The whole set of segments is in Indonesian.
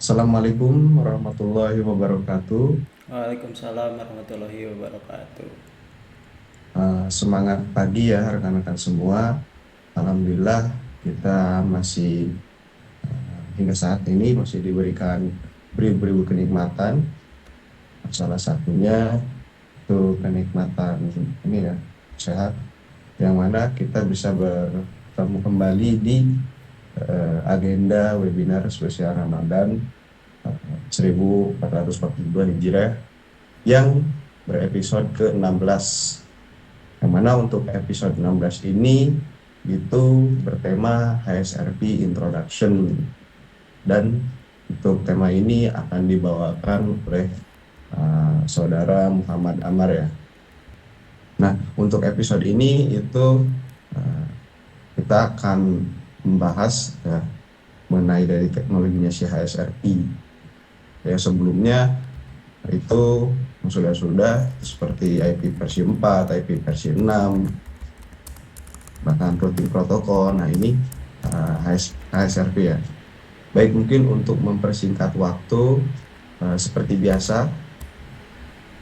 Assalamualaikum warahmatullahi wabarakatuh. Waalaikumsalam warahmatullahi wabarakatuh. Semangat pagi ya rekan-rekan semua. Alhamdulillah kita masih hingga saat ini masih diberikan beribu-ribu kenikmatan. Salah satunya itu kenikmatan ini ya, sehat, yang mana kita bisa bertemu kembali di agenda webinar spesial Ramadan 1442 Hijriah yang berepisode ke-16. Yang mana untuk episode 16 ini itu bertema HSRP Introduction, dan untuk tema ini akan dibawakan oleh saudara Muhammad Amar ya. Nah, untuk episode ini itu uh, kita akan membahas ya, mengenai dari teknologinya si HSRP. Ya, sebelumnya itu sudah seperti IP versi 4, IP versi 6, bahkan routing protokol. Nah, ini HSRP ya. Baik, mungkin untuk mempersingkat waktu, seperti biasa,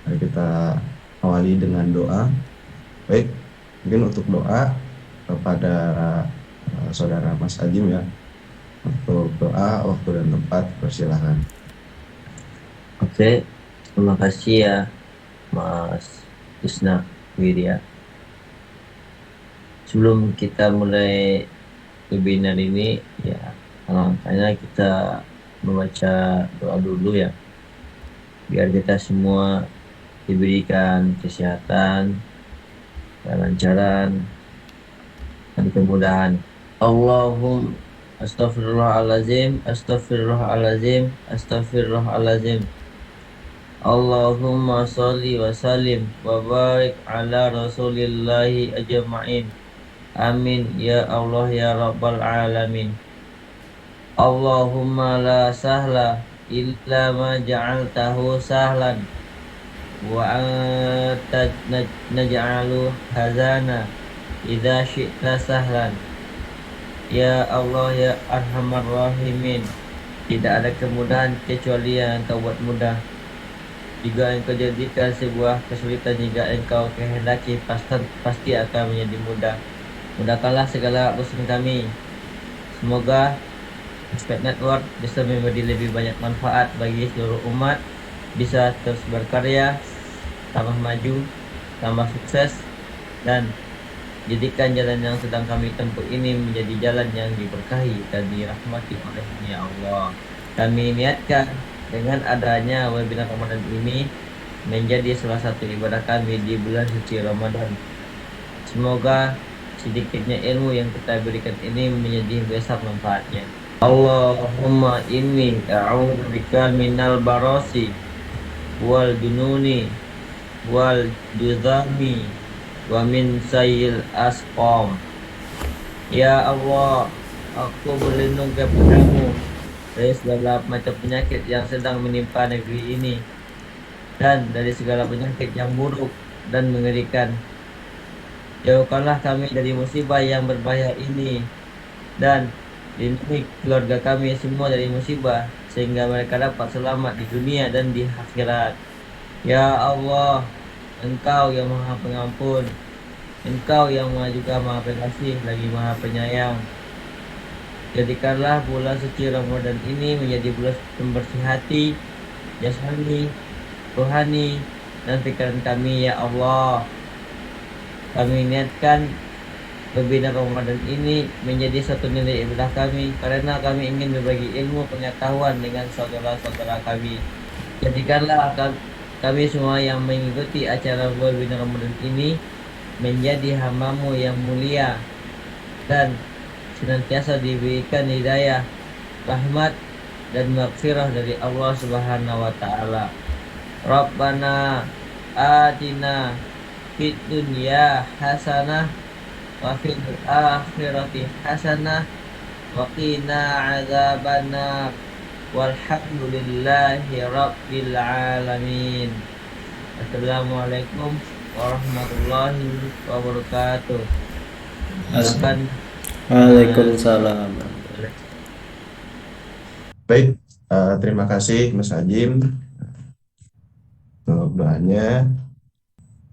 mari kita awali dengan doa. Baik, mungkin untuk doa kepada saudara Mas Ajim ya. Untuk doa, waktu dan tempat, persilahkan. Oke, terima kasih ya Mas Isna Wirya. Sebelum kita mulai webinar ini, ya alangkahnya kita membaca doa dulu ya, biar kita semua diberikan kesehatan, kelancaran, dan kemudahan. Allahumma Astaghfirullahaladzim, Astaghfirullahaladzim, Astaghfirullahaladzim. Allahumma sholli wa sallim wa barik ala rasulillahi ajma'in. Amin ya Allah ya rabbal alamin. Allahumma la sahla illa ma ja'altahu sahlan wa anta naj'alu hazana idza syi'ta sahlan. Ya Allah ya arhamar rahimin. Tidak ada kemudahan kecuali yang Engkau buat mudah. Jika engkau jadikan sebuah kesulitan, jika engkau kehendaki, pasti akan menjadi mudah. Mudahkanlah segala urusan kami. Semoga Aspek Network bisa memberi lebih banyak manfaat bagi seluruh umat, bisa terus berkarya, tambah maju, tambah sukses, dan jadikan jalan yang sedang kami tempuh ini menjadi jalan yang diberkahi dan dirahmati oleh-Mu ya Allah. Kami niatkan dengan adanya webinar Ramadan ini menjadi salah satu ibadah kami di bulan suci Ramadan. Semoga sedikitnya ilmu yang kita berikan ini menjadi besar manfaatnya. Allahumma inni a'udzubika minal barasi wal jununi wal juzami wa min sayyil asqam. Ya Allah, aku berlindung kepadamu dari segala macam penyakit yang sedang menimpa negeri ini, dan dari segala penyakit yang buruk dan mengerikan. Jauhkanlah kami dari musibah yang berbahaya ini, dan lindungi keluarga kami semua dari musibah, sehingga mereka dapat selamat di dunia dan di akhirat. Ya Allah, Engkau yang Maha Pengampun, Engkau yang juga Maha Pengasih lagi Maha Penyayang. Jadikanlah bulan suci Ramadan ini menjadi bulan pembersih hati, jasmani, rohani, dan pikiran kami ya Allah. Kami niatkan webinar Ramadan ini menjadi satu nilai ibadah kami, karena kami ingin berbagi ilmu pengetahuan dengan saudara-saudara kami. Jadikanlah kami semua yang mengikuti acara webinar Ramadan ini menjadi hamba-Mu yang mulia, dan senantiasa diberikan hidayah, rahmat, dan maghfirah dari Allah Subhanahu wa taala. Rabbana atina fid dunya hasanah wa fil akhirati hasanah wa qina adzabannar. Walhamdulillahi rabbil alamin. Assalamualaikum warahmatullahi wabarakatuh. Silakan. Waalaikumsalam. Baik, Terima kasih Mas Ajim untuk doanya.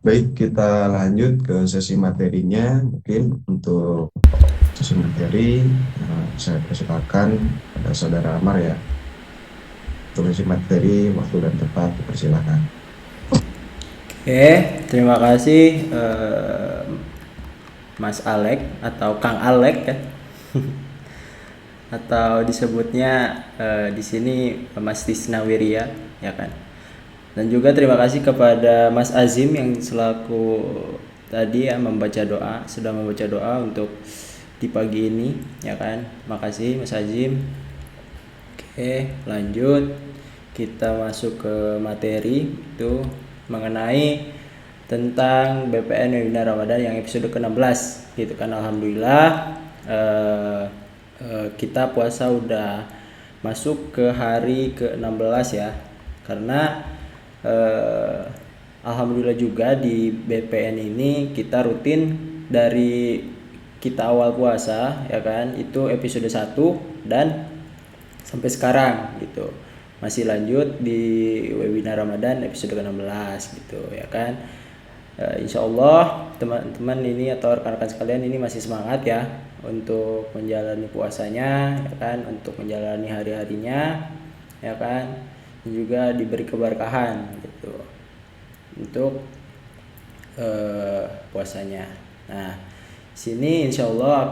Baik, kita lanjut ke sesi materinya. Mungkin untuk sesi materi, saya persilakan pada Saudara Amar ya. Untuk sesi materi, waktu dan tempat, dipersilakan. Oke, terima kasih Mas Alek atau Kang Alek kan. Atau disebutnya di sini Mas Tisna Wirya ya kan. Dan juga terima kasih kepada Mas Azim yang selaku tadi ya sudah membaca doa untuk di pagi ini ya kan. Makasih Mas Azim. Oke, lanjut kita masuk ke materi itu mengenai tentang BPN Webinar Ramadan yang episode ke-16 gitu kan. Alhamdulillah kita puasa udah masuk ke hari ke-16 ya. Karena alhamdulillah juga di BPN ini kita rutin dari kita awal puasa ya kan, itu episode 1 dan sampai sekarang gitu. Masih lanjut di webinar Ramadan episode ke-16 gitu ya kan. Insya Allah teman-teman ini atau rekan-rekan sekalian ini masih semangat ya untuk menjalani puasanya ya kan, untuk menjalani hari-harinya ya kan, dan juga diberi keberkahan gitu untuk puasanya. Nah, sini insya Allah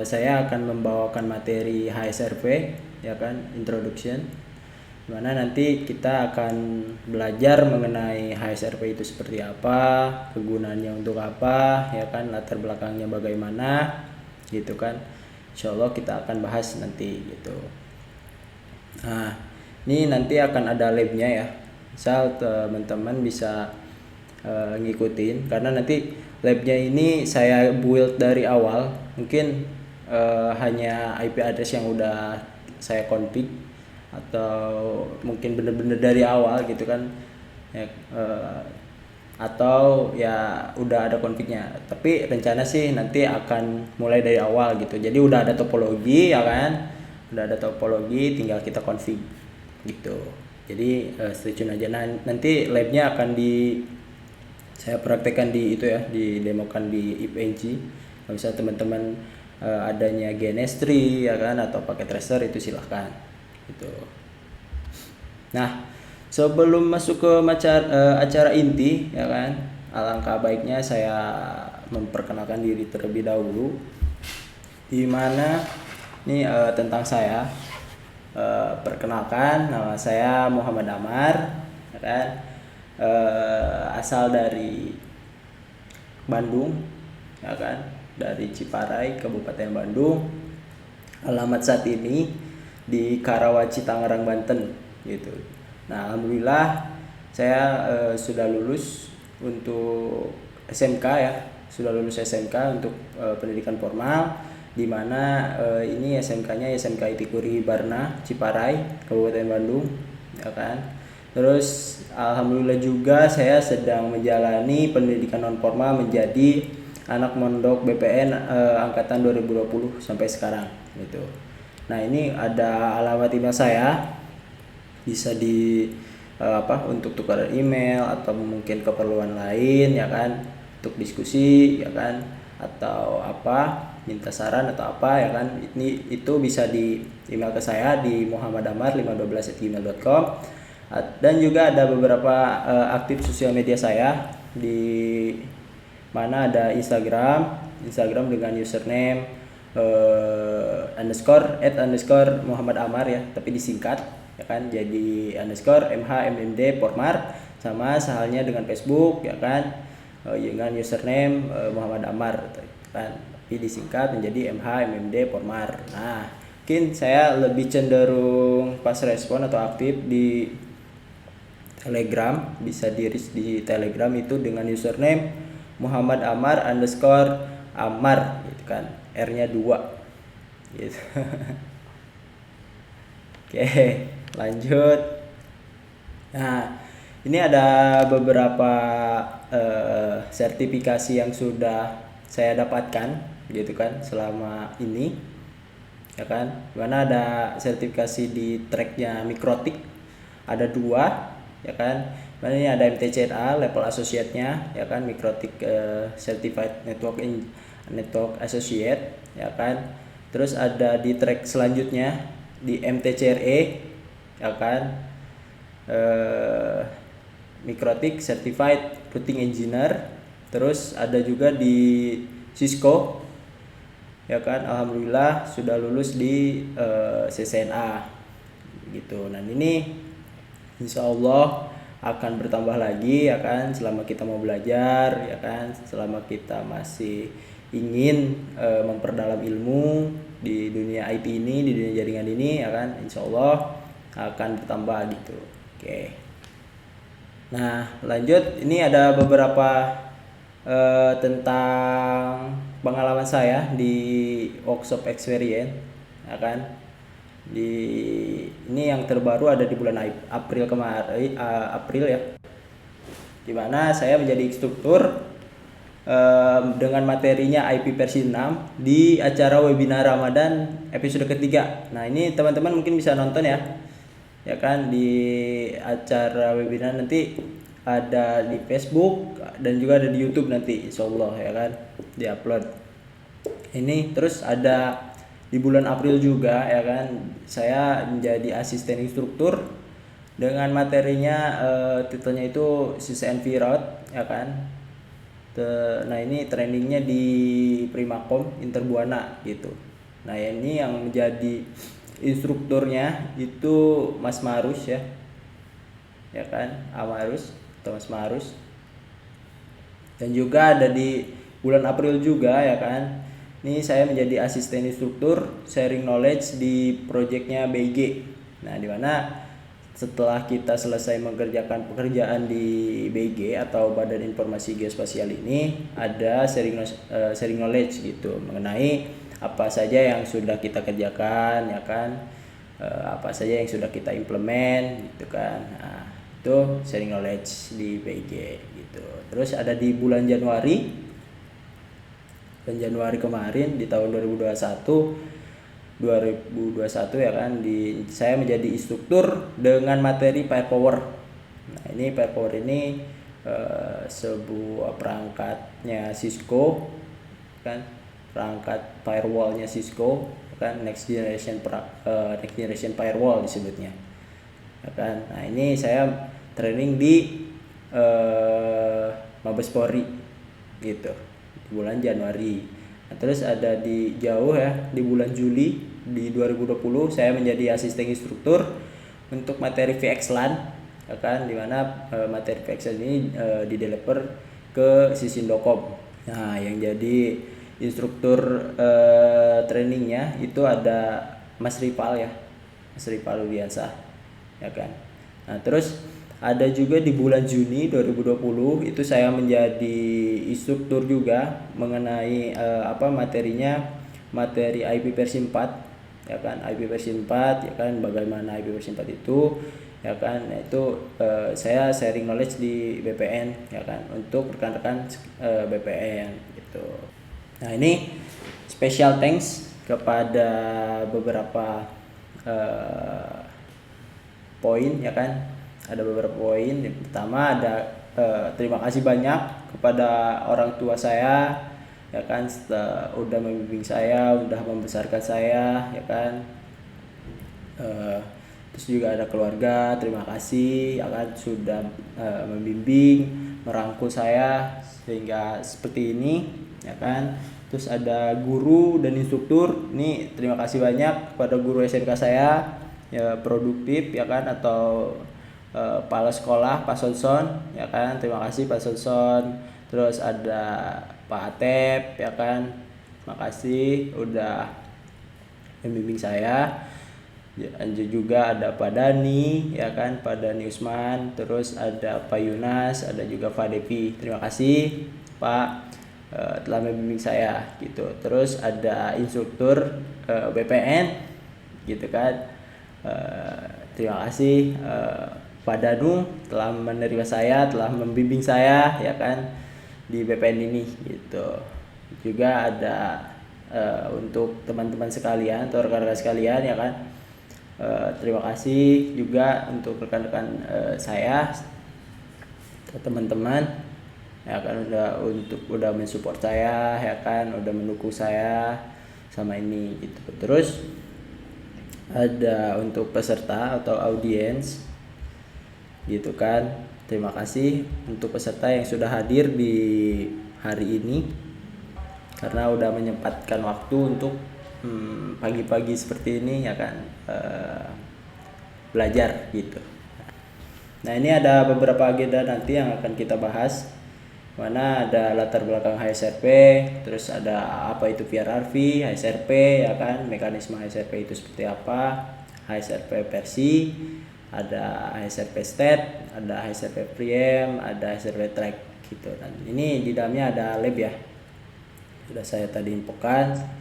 saya akan membawakan materi HSRP ya kan, introduction, dimana nanti kita akan belajar mengenai HSRP itu seperti apa, kegunaannya untuk apa ya kan, latar belakangnya bagaimana gitu kan. Insya Allah kita akan bahas nanti gitu. Nah, ini nanti akan ada labnya ya, misal teman-teman bisa ngikutin, karena nanti labnya ini saya build dari awal, mungkin hanya IP address yang udah saya config atau mungkin bener-bener dari awal gitu kan ya, atau ya udah ada confignya, tapi rencana sih nanti akan mulai dari awal gitu. Jadi udah ada topologi ya kan, udah ada topologi, tinggal kita config gitu. Jadi stay tune aja. Nah, nanti labnya akan saya praktekkan di itu ya, di demokan di IPNG. Kalau misalnya teman-teman adanya GNS3 ya kan, atau pakai tracer, itu silahkan gitu. Nah, sebelum masuk ke acara inti ya kan, alangkah baiknya saya memperkenalkan diri terlebih dahulu, di mana ini tentang saya. Perkenalkan, nama saya Muhammad Amar ya kan, asal dari Bandung ya kan, dari Ciparai, Kabupaten Bandung. Alamat saat ini di Karawaci, Tangerang, Banten gitu. Nah, alhamdulillah saya sudah lulus untuk SMK ya, sudah lulus SMK untuk pendidikan formal, di mana ini SMK-nya SMK Itikuri Barna, Ciparai, Kabupaten Bandung ya kan. Terus alhamdulillah juga saya sedang menjalani pendidikan non formal menjadi anak mondok BPN angkatan 2020 sampai sekarang gitu. Nah, ini ada alamat email saya, bisa untuk tukaran email atau mungkin keperluan lain ya kan, untuk diskusi ya kan, atau minta saran atau apa ya kan. Itu bisa di email ke saya di muhammadamar512@gmail.com. Dan juga ada beberapa aktif sosial media saya, di mana ada Instagram dengan username _@ Muhammad Amar ya, tapi disingkat ya kan, jadi _MHMMD Pormar. Sama sehalnya dengan Facebook ya kan, dengan username Muhammad Amar kan, tapi disingkat menjadi MHMMD Pormar. Nah, mungkin saya lebih cenderung pas respon atau aktif di Telegram, bisa di-reach di Telegram itu dengan username Muhammad Amar _Amar gitu kan, R-nya 2 gitu. Oke, lanjut. Nah, ini ada beberapa sertifikasi yang sudah saya dapatkan gitu kan selama ini ya kan, dimana ada sertifikasi di tracknya Mikrotik ada 2, ya kan. Mana ini ada MTCNA level associate-nya, ya kan, Mikrotik Certified Network Associate, ya kan. Terus ada di track selanjutnya di MTCRE, ya kan, Mikrotik Certified Routing Engineer. Terus ada juga di Cisco, ya kan, alhamdulillah sudah lulus di CCNA gitu. Dan ini insya Allah akan bertambah lagi, ya kan, selama kita mau belajar, ya kan, selama kita masih ingin memperdalam ilmu di dunia IT ini, di dunia jaringan ini, ya kan, insya Allah akan bertambah gitu. Oke. Nah, lanjut, ini ada beberapa tentang pengalaman saya di workshop experience, ya kan. Ini yang terbaru ada di bulan April kemarin, April ya, dimana saya menjadi instruktur dengan materinya IP versi 6 di acara webinar Ramadan episode ketiga. Nah, ini teman-teman mungkin bisa nonton ya kan, di acara webinar nanti ada di Facebook dan juga ada di YouTube nanti insyaallah, ya kan, diupload. Ini terus ada di bulan April juga, ya kan, saya menjadi asisten instruktur dengan materinya titelnya itu CCNP route, ya kan. Nah, ini trainingnya di Primakom Interbuana gitu. Nah, ini yang menjadi instrukturnya itu Mas Marus ya kan, Amarus atau Mas Marus. Dan juga ada di bulan April juga, ya kan. Ini saya menjadi asisten instruktur sharing knowledge di proyeknya BIG. Nah, dimana setelah kita selesai mengerjakan pekerjaan di BIG atau Badan Informasi Geospasial ini, ada sharing knowledge gitu mengenai apa saja yang sudah kita kerjakan, ya kan, apa saja yang sudah kita implement gitu kan. Nah, itu sharing knowledge di BIG gitu. Terus ada di bulan Januari kemarin di tahun 2021 ya kan, saya menjadi instruktur dengan materi Firepower. Nah, ini Firepower ini sebuah perangkatnya Cisco kan, perangkat firewallnya Cisco kan, next generation firewall disebutnya, ya kan. Nah, ini saya training di Mabes Polri gitu bulan Januari. Nah, terus ada di jauh ya, di bulan Juli di 2020 saya menjadi asisten instruktur untuk materi VXLAN, ya kan, dimana materi VXLAN ini dideliver ke Sisindocom. Nah, yang jadi instruktur trainingnya itu ada Mas Rival ya, Mas Rival Widiansa, ya kan. Nah, terus ada juga di bulan Juni 2020 itu saya menjadi instruktur juga mengenai materinya, materi IP versi 4, ya kan, IP versi 4, ya kan, bagaimana IP versi 4 itu, ya kan. Nah, itu saya sharing knowledge di BPN, ya kan, untuk rekan-rekan BPN gitu. Nah, ini special thanks kepada beberapa poin, ya kan. Ada beberapa poin. Yang pertama ada terima kasih banyak kepada orang tua saya, ya kan, udah membimbing saya, udah membesarkan saya, ya kan. Terus juga ada keluarga, terima kasih, ya kan, sudah membimbing, merangkul saya sehingga seperti ini, ya kan. Terus ada guru dan instruktur, ini terima kasih banyak kepada guru SMK saya ya, produktif, ya kan, atau kepala sekolah Pak Sonson, ya kan, terima kasih Pak Sonson. Terus ada Pak Atep, ya kan, makasih udah membimbing saya. Juga ada Pak Dani, ya kan, Pak Dani Usman. Terus ada Pak Yunas, ada juga Pak Devi. Terima kasih Pak telah membimbing saya gitu. Terus ada instruktur BPN gitu kan, terima kasih Pak Danu telah menerima saya, telah membimbing saya, ya kan, di BPN ini gitu. Juga ada untuk teman-teman sekalian atau rekan-rekan sekalian ya kan. Terima kasih juga untuk rekan-rekan saya, teman-teman ya kan, udah mensupport saya ya kan, udah mendukung saya sama ini gitu. Terus ada untuk peserta atau audiens gitu kan. Terima kasih untuk peserta yang sudah hadir di hari ini karena udah menyempatkan waktu untuk pagi-pagi seperti ini ya kan, belajar gitu. Nah ini ada beberapa agenda nanti yang akan kita bahas, mana ada latar belakang HSRP, terus ada apa itu PRRV, HSRP ya kan, mekanisme HSRP itu seperti apa, HSRP versi, ada HSRP stat, ada HSRP preem, ada HSRP track gitu. Dan ini di dalamnya ada lab ya, sudah saya tadi infokan.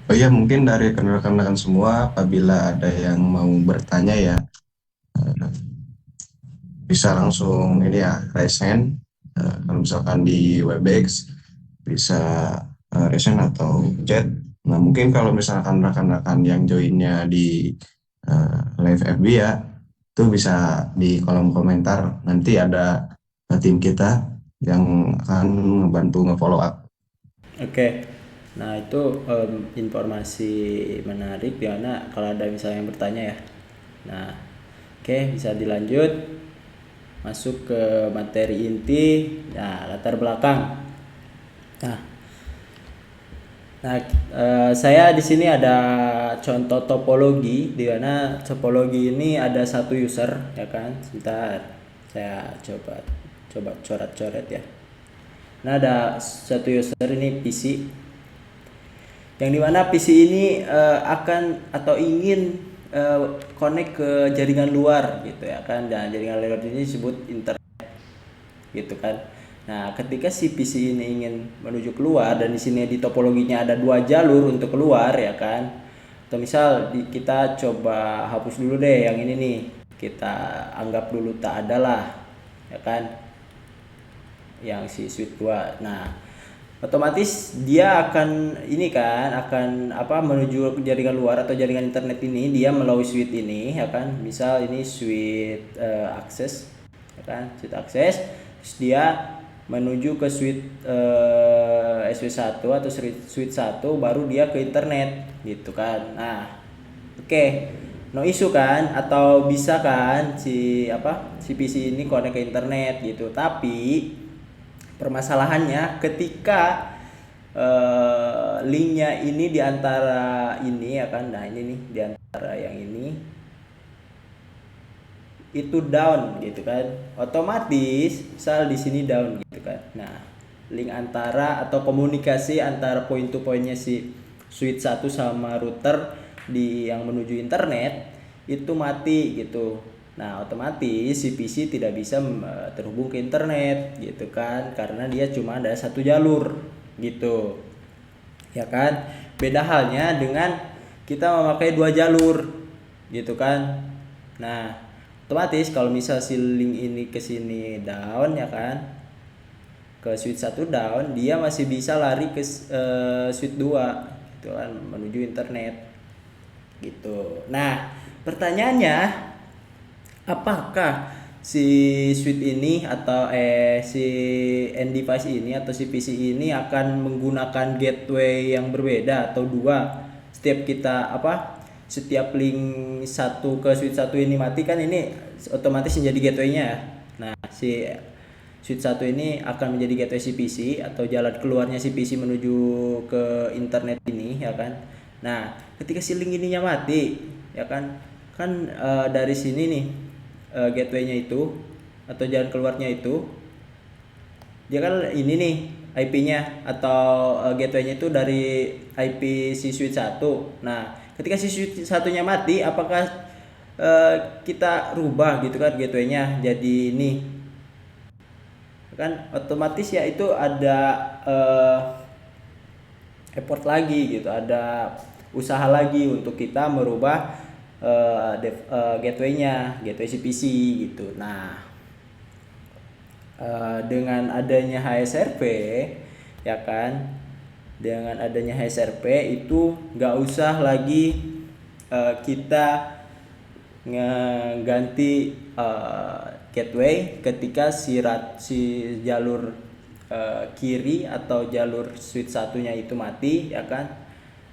Oh iya, mungkin dari rekan-rekan semua, apabila ada yang mau bertanya ya, bisa langsung ini ya, raise hand. Kalau misalkan di Webex, bisa raise hand atau chat. Nah, mungkin kalau misalkan rekan-rekan yang joinnya di live FB ya, itu bisa di kolom komentar. Nanti ada tim kita yang akan membantu nge-follow up. Oke. Nah, itu informasi menarik di mana kalau ada misalnya yang bertanya ya. Nah, oke, bisa dilanjut masuk ke materi inti. Nah, latar belakang. Nah, saya di sini ada contoh topologi di mana topologi ini ada satu user ya kan. Sebentar, saya coba coret-coret ya. Nah, ada satu user ini PC, yang dimana PC ini akan atau ingin connect ke jaringan luar gitu ya kan. Dan jaringan luar ini disebut internet gitu kan. Nah, ketika si PC ini ingin menuju keluar dan di sini di topologinya ada 2 jalur untuk keluar ya kan. Atau misal kita coba hapus dulu deh yang ini nih. Kita anggap dulu tak ada lah ya kan. Yang si switch 2. Nah, otomatis dia akan ini kan, akan menuju jaringan luar atau jaringan internet ini dia melalui switch ini ya kan. Misal ini switch akses ya kan, switch akses. Terus dia menuju ke switch SW1 atau switch 1, baru dia ke internet gitu kan. Nah, oke. No issue kan, atau bisa kan si PC ini connect ke internet gitu. Tapi permasalahannya ketika linknya ini diantara ini ya kan. Nah, ini nih diantara yang ini itu down gitu kan, otomatis misal di sini down gitu kan. Nah, link antara atau komunikasi antara point to pointnya si switch 1 sama router di yang menuju internet itu mati gitu. Nah, otomatis si PC tidak bisa terhubung ke internet gitu kan, karena dia cuma ada satu jalur gitu ya kan. Beda halnya dengan kita memakai 2 jalur gitu kan. Nah, otomatis kalau misal si link ini ke sini down ya kan, ke switch 1 down, dia masih bisa lari ke switch 2 gitu kan, menuju internet gitu. Nah, pertanyaannya, apakah si switch ini atau si end device ini atau si PC ini akan menggunakan gateway yang berbeda atau 2 setiap kita setiap link 1 ke switch 1 ini mati kan, ini otomatis menjadi gateway-nya ya. Nah, si switch 1 ini akan menjadi gateway si PC atau jalan keluarnya si PC menuju ke internet ini ya kan. Nah, ketika si link ininya mati ya kan, dari sini nih gateway-nya itu atau jalan keluarnya itu dia kan ini nih IP-nya atau gateway-nya itu dari IP si switch 1. Nah, ketika si switch satunya mati, apakah kita rubah gitu kan gateway-nya jadi ini kan, otomatis ya itu ada effort lagi gitu, ada usaha lagi untuk kita merubah gateway-nya, gateway si PC gitu. Nah, dengan adanya HSRP ya kan, dengan adanya HSRP itu nggak usah lagi kita ngeganti gateway ketika si jalur kiri atau jalur switch satunya itu mati, ya kan.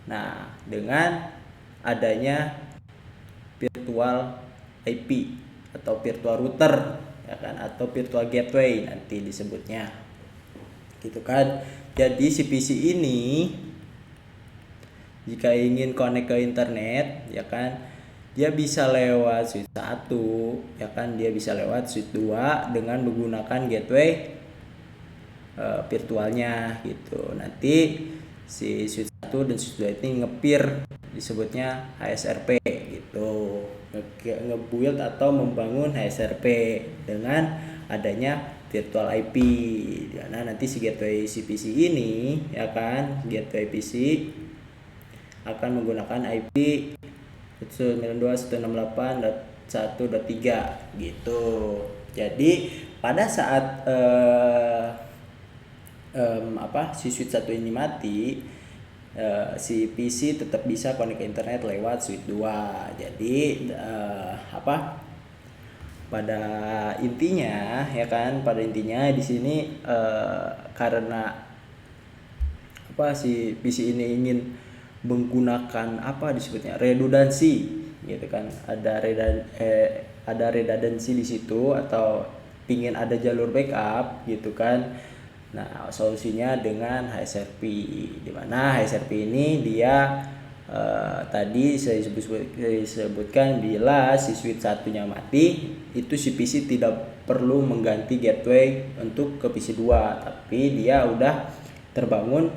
Nah, dengan adanya virtual IP atau virtual router, ya kan, atau virtual gateway nanti disebutnya, gitu kan. Jadi si PC ini jika ingin connect ke internet, ya kan, dia bisa lewat switch 1, ya kan, dia bisa lewat switch 2 dengan menggunakan gateway virtualnya gitu. Nanti si switch 1 dan switch 2 ini nge-peer, disebutnya HSRP gitu. Nge-build atau membangun HSRP dengan adanya virtual IP. Nah, nanti si gateway si PC ini, ya kan, gateway PC akan menggunakan IP 192.168.1.3 gitu. Jadi pada saat si switch 1 ini mati, si PC tetap bisa connect ke internet lewat switch 2. Jadi pada intinya, ya kan, pada intinya di sini karena si PC ini ingin menggunakan disebutnya redundansi, gitu kan, ada redundansi di situ, atau pingin ada jalur backup, gitu kan. Nah, solusinya dengan HSRP, di mana HSRP ini dia tadi saya sebutkan, bila si switch satunya mati, itu si PC tidak perlu mengganti gateway untuk ke PC 2, tapi dia udah terbangun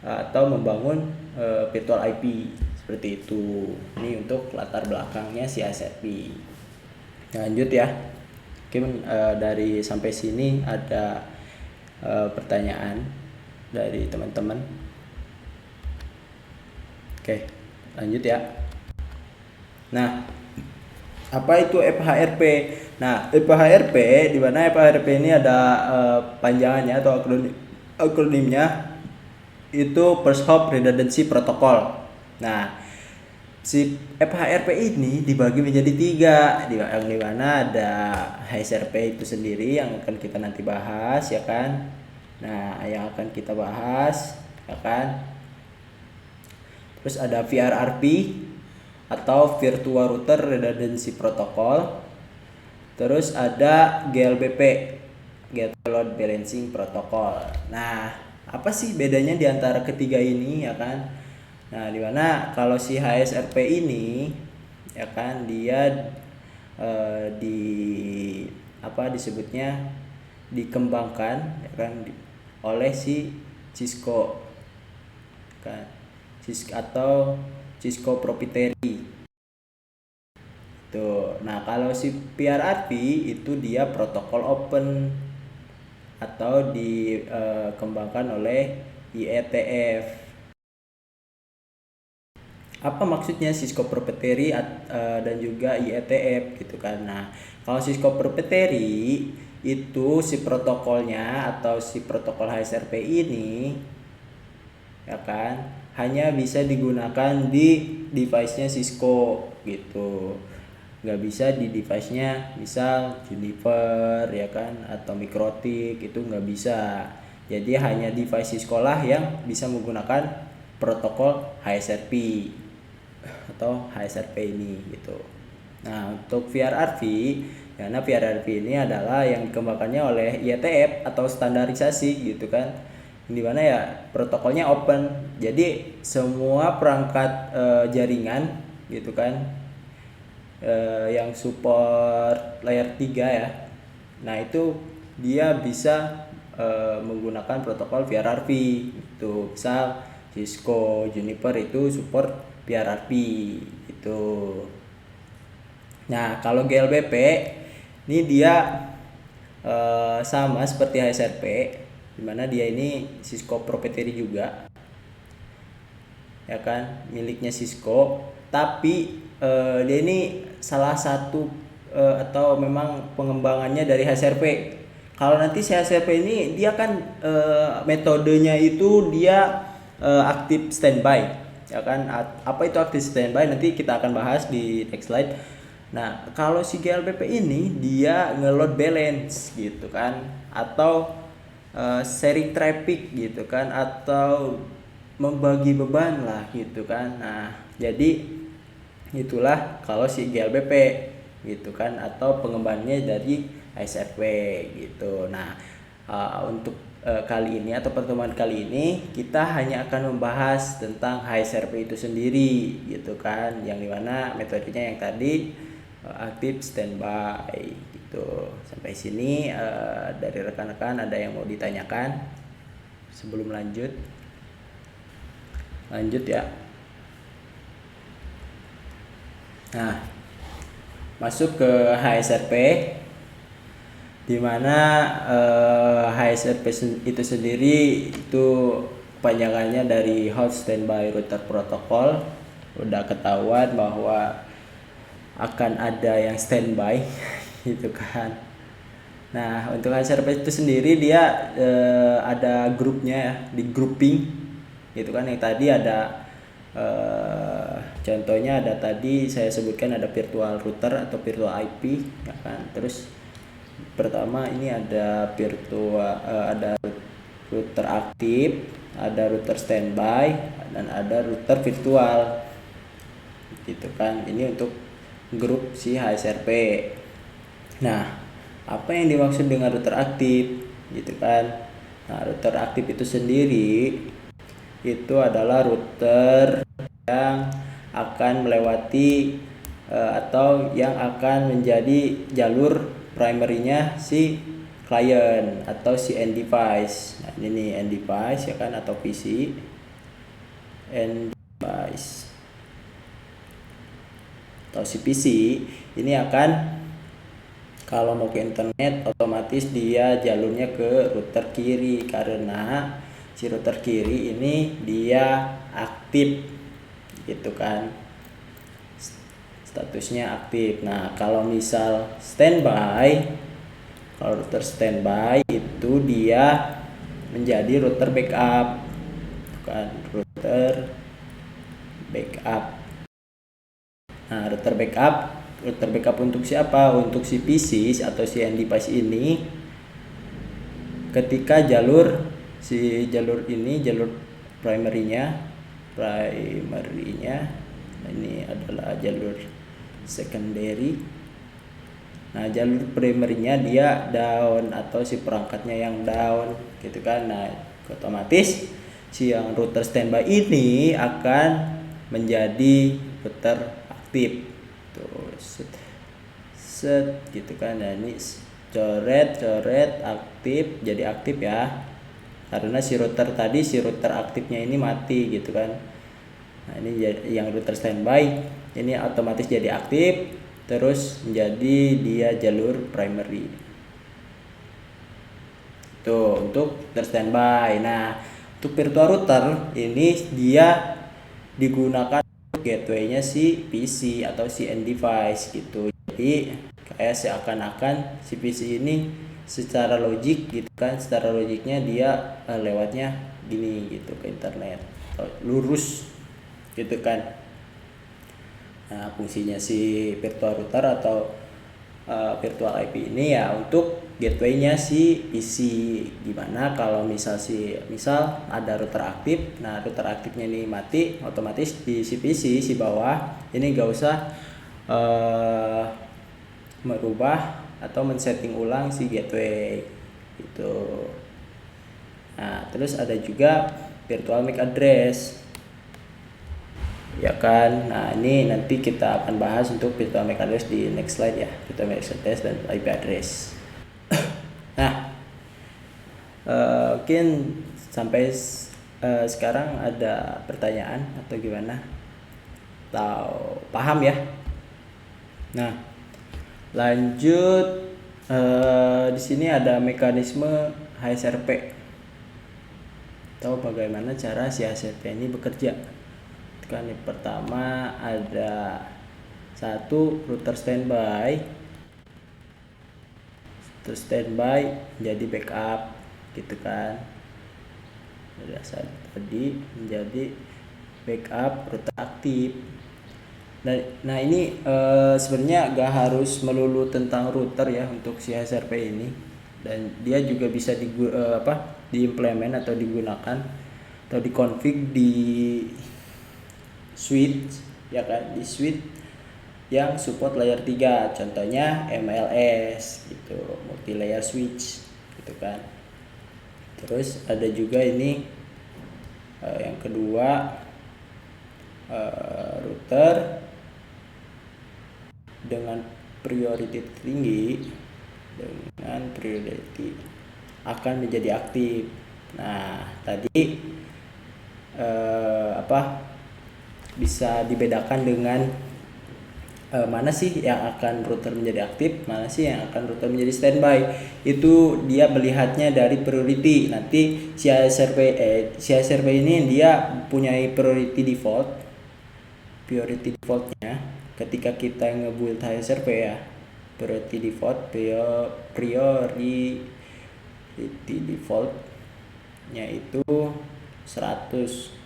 atau membangun virtual IP seperti itu. Ini untuk latar belakangnya si HSRP. Lanjut ya. Mungkin dari sampai sini ada pertanyaan dari teman-teman. Oke, lanjut ya. Nah, apa itu FHRP? Nah, FHRP, di mana FHRP ini ada panjangannya atau akronimnya, itu First Hop Redundancy Protocol. Nah, si FHRP ini dibagi menjadi 3, yang dimana ada HSRP itu sendiri yang akan kita nanti bahas, ya kan. Nah, yang akan kita bahas, ya kan. Terus ada VRRP atau Virtual Router Redundancy Protocol. Terus ada GLBP, Gateway Load Balancing Protocol. Nah, apa sih bedanya di antara ketiga ini, ya kan? Nah, dimana kalau si HSRP ini, ya kan, dia disebutnya dikembangkan, ya kan, oleh si Cisco, kan, atau Cisco proprietary. Tuh. Nah, kalau si PRRP itu dia protokol open atau dikembangkan oleh IETF. Apa maksudnya Cisco proprietary dan juga IETF, gitu kan. Nah, kalau Cisco proprietary itu si protokolnya atau si protokol HSRP ini, ya kan, hanya bisa digunakan di device-nya Cisco gitu. Nggak bisa di device-nya misal Juniper, ya kan, atau Mikrotik, itu nggak bisa. Jadi hanya device Cisco lah yang bisa menggunakan protokol HSRP atau HSRP ini gitu. Nah, untuk VRRV, karena VRRV ini adalah yang dikembangkannya oleh IETF atau standarisasi, gitu kan, dimana ya protokolnya open, jadi semua perangkat jaringan, gitu kan, yang support layer 3 ya, nah itu dia bisa menggunakan protokol VRRV itu. Misal Cisco, Juniper itu support VRRV itu. Nah, kalau GLBP ini dia sama seperti HSRP, dimana dia ini Cisco proprietary juga, ya kan, miliknya Cisco, tapi dia ini salah satu atau memang pengembangannya dari HSRP. Kalau nanti si HSRP ini dia kan metodenya itu dia aktif standby, ya kan. Apa itu aktif standby nanti kita akan bahas di next slide. Nah, kalau si GLBP ini dia nge-load balance gitu kan, atau sharing traffic gitu kan, atau membagi beban lah gitu kan. Nah, jadi itulah kalau si GLBP gitu kan, atau pengembangannya dari HSRP gitu. Nah, untuk kali ini atau pertemuan kali ini kita hanya akan membahas tentang HSRP itu sendiri gitu kan, yang dimana metodenya yang tadi aktif standby gitu. Sampai sini dari rekan-rekan ada yang mau ditanyakan sebelum lanjut ya. Nah, masuk ke HSRP, di mana HSRP itu sendiri itu panjangannya dari Hot Standby Router Protocol. Udah ketahuan bahwa akan ada yang standby gitu kan. Nah, untuk HSRP itu sendiri dia ada grupnya ya, di grouping gitu kan. Yang tadi ada contohnya ada tadi saya sebutkan ada virtual router atau virtual IP ya kan. Terus pertama ini ada ada router aktif, ada router standby, dan ada router virtual gitu kan. Ini untuk grup si HSRP. Nah, apa yang dimaksud dengan router aktif gitu kan? Nah, router aktif itu sendiri itu adalah router yang akan melewati atau yang akan menjadi jalur primary-nya si klien atau si end device. Nah, ini nih end device ya kan, atau PC end device atau si PC ini akan kalau mau ke internet otomatis dia jalurnya ke router kiri, karena si router kiri ini dia aktif gitu kan, statusnya aktif. Nah, kalau misal standby, kalau router standby itu dia menjadi router backup, bukan router backup. Nah, router backup untuk siapa? Untuk si PC atau si end device ini, ketika jalur ini jalur primary-nya ini adalah jalur secondary. Nah, jalur primary-nya dia down atau si perangkatnya yang down gitu kan. Nah, otomatis si yang router standby ini akan menjadi router aktif tuh, set gitu kan. Nah, ini coret aktif, jadi aktif ya, karena si router aktifnya ini mati gitu kan. Nah, ini yang router standby ini otomatis jadi aktif, terus menjadi dia jalur primary tuh untuk router standby. Nah, untuk virtual router ini dia digunakan gateway-nya si PC atau si end device gitu. Jadi kayak seakan-akan si PC ini secara logik gitu kan, secara logiknya dia lewatnya gini gitu ke internet, lurus gitu kan. Nah, fungsinya si virtual router atau virtual IP ini ya untuk gateway-nya si PC. Gimana kalau misal ada router aktif, nah router aktifnya ini mati, otomatis di si PC si bawah ini gak usah merubah atau men-setting ulang si gateway gitu. Nah, terus ada juga virtual MAC address ya kan. Nah, ini nanti kita akan bahas untuk virtual MAC address di next slide ya, virtual MAC address dan IP address. Nah, mungkin sampai sekarang ada pertanyaan atau gimana? Atau paham ya? Nah, lanjut di sini ada mekanisme HSRP. Tahu bagaimana cara si HSRP ini bekerja? Kan yang pertama ada satu router standby jadi backup gitu kan. Ada satu jadi menjadi backup router aktif. Nah ini sebenarnya gak harus melulu tentang router ya untuk si HSRP ini, dan dia juga bisa diimplement atau digunakan atau dikonfig di switch ya kan, di switch yang support layer 3, contohnya MLS gitu, multi layer switch gitu kan. Terus ada juga ini yang kedua, router dengan priority tinggi akan menjadi aktif. Nah tadi bisa dibedakan dengan mana sih yang akan router menjadi aktif, mana sih yang akan router menjadi standby. Itu dia melihatnya dari priority. Nanti si HSRP ini dia punya priority defaultnya. Ketika kita nge-build HSRP ya, priority defaultnya itu 100.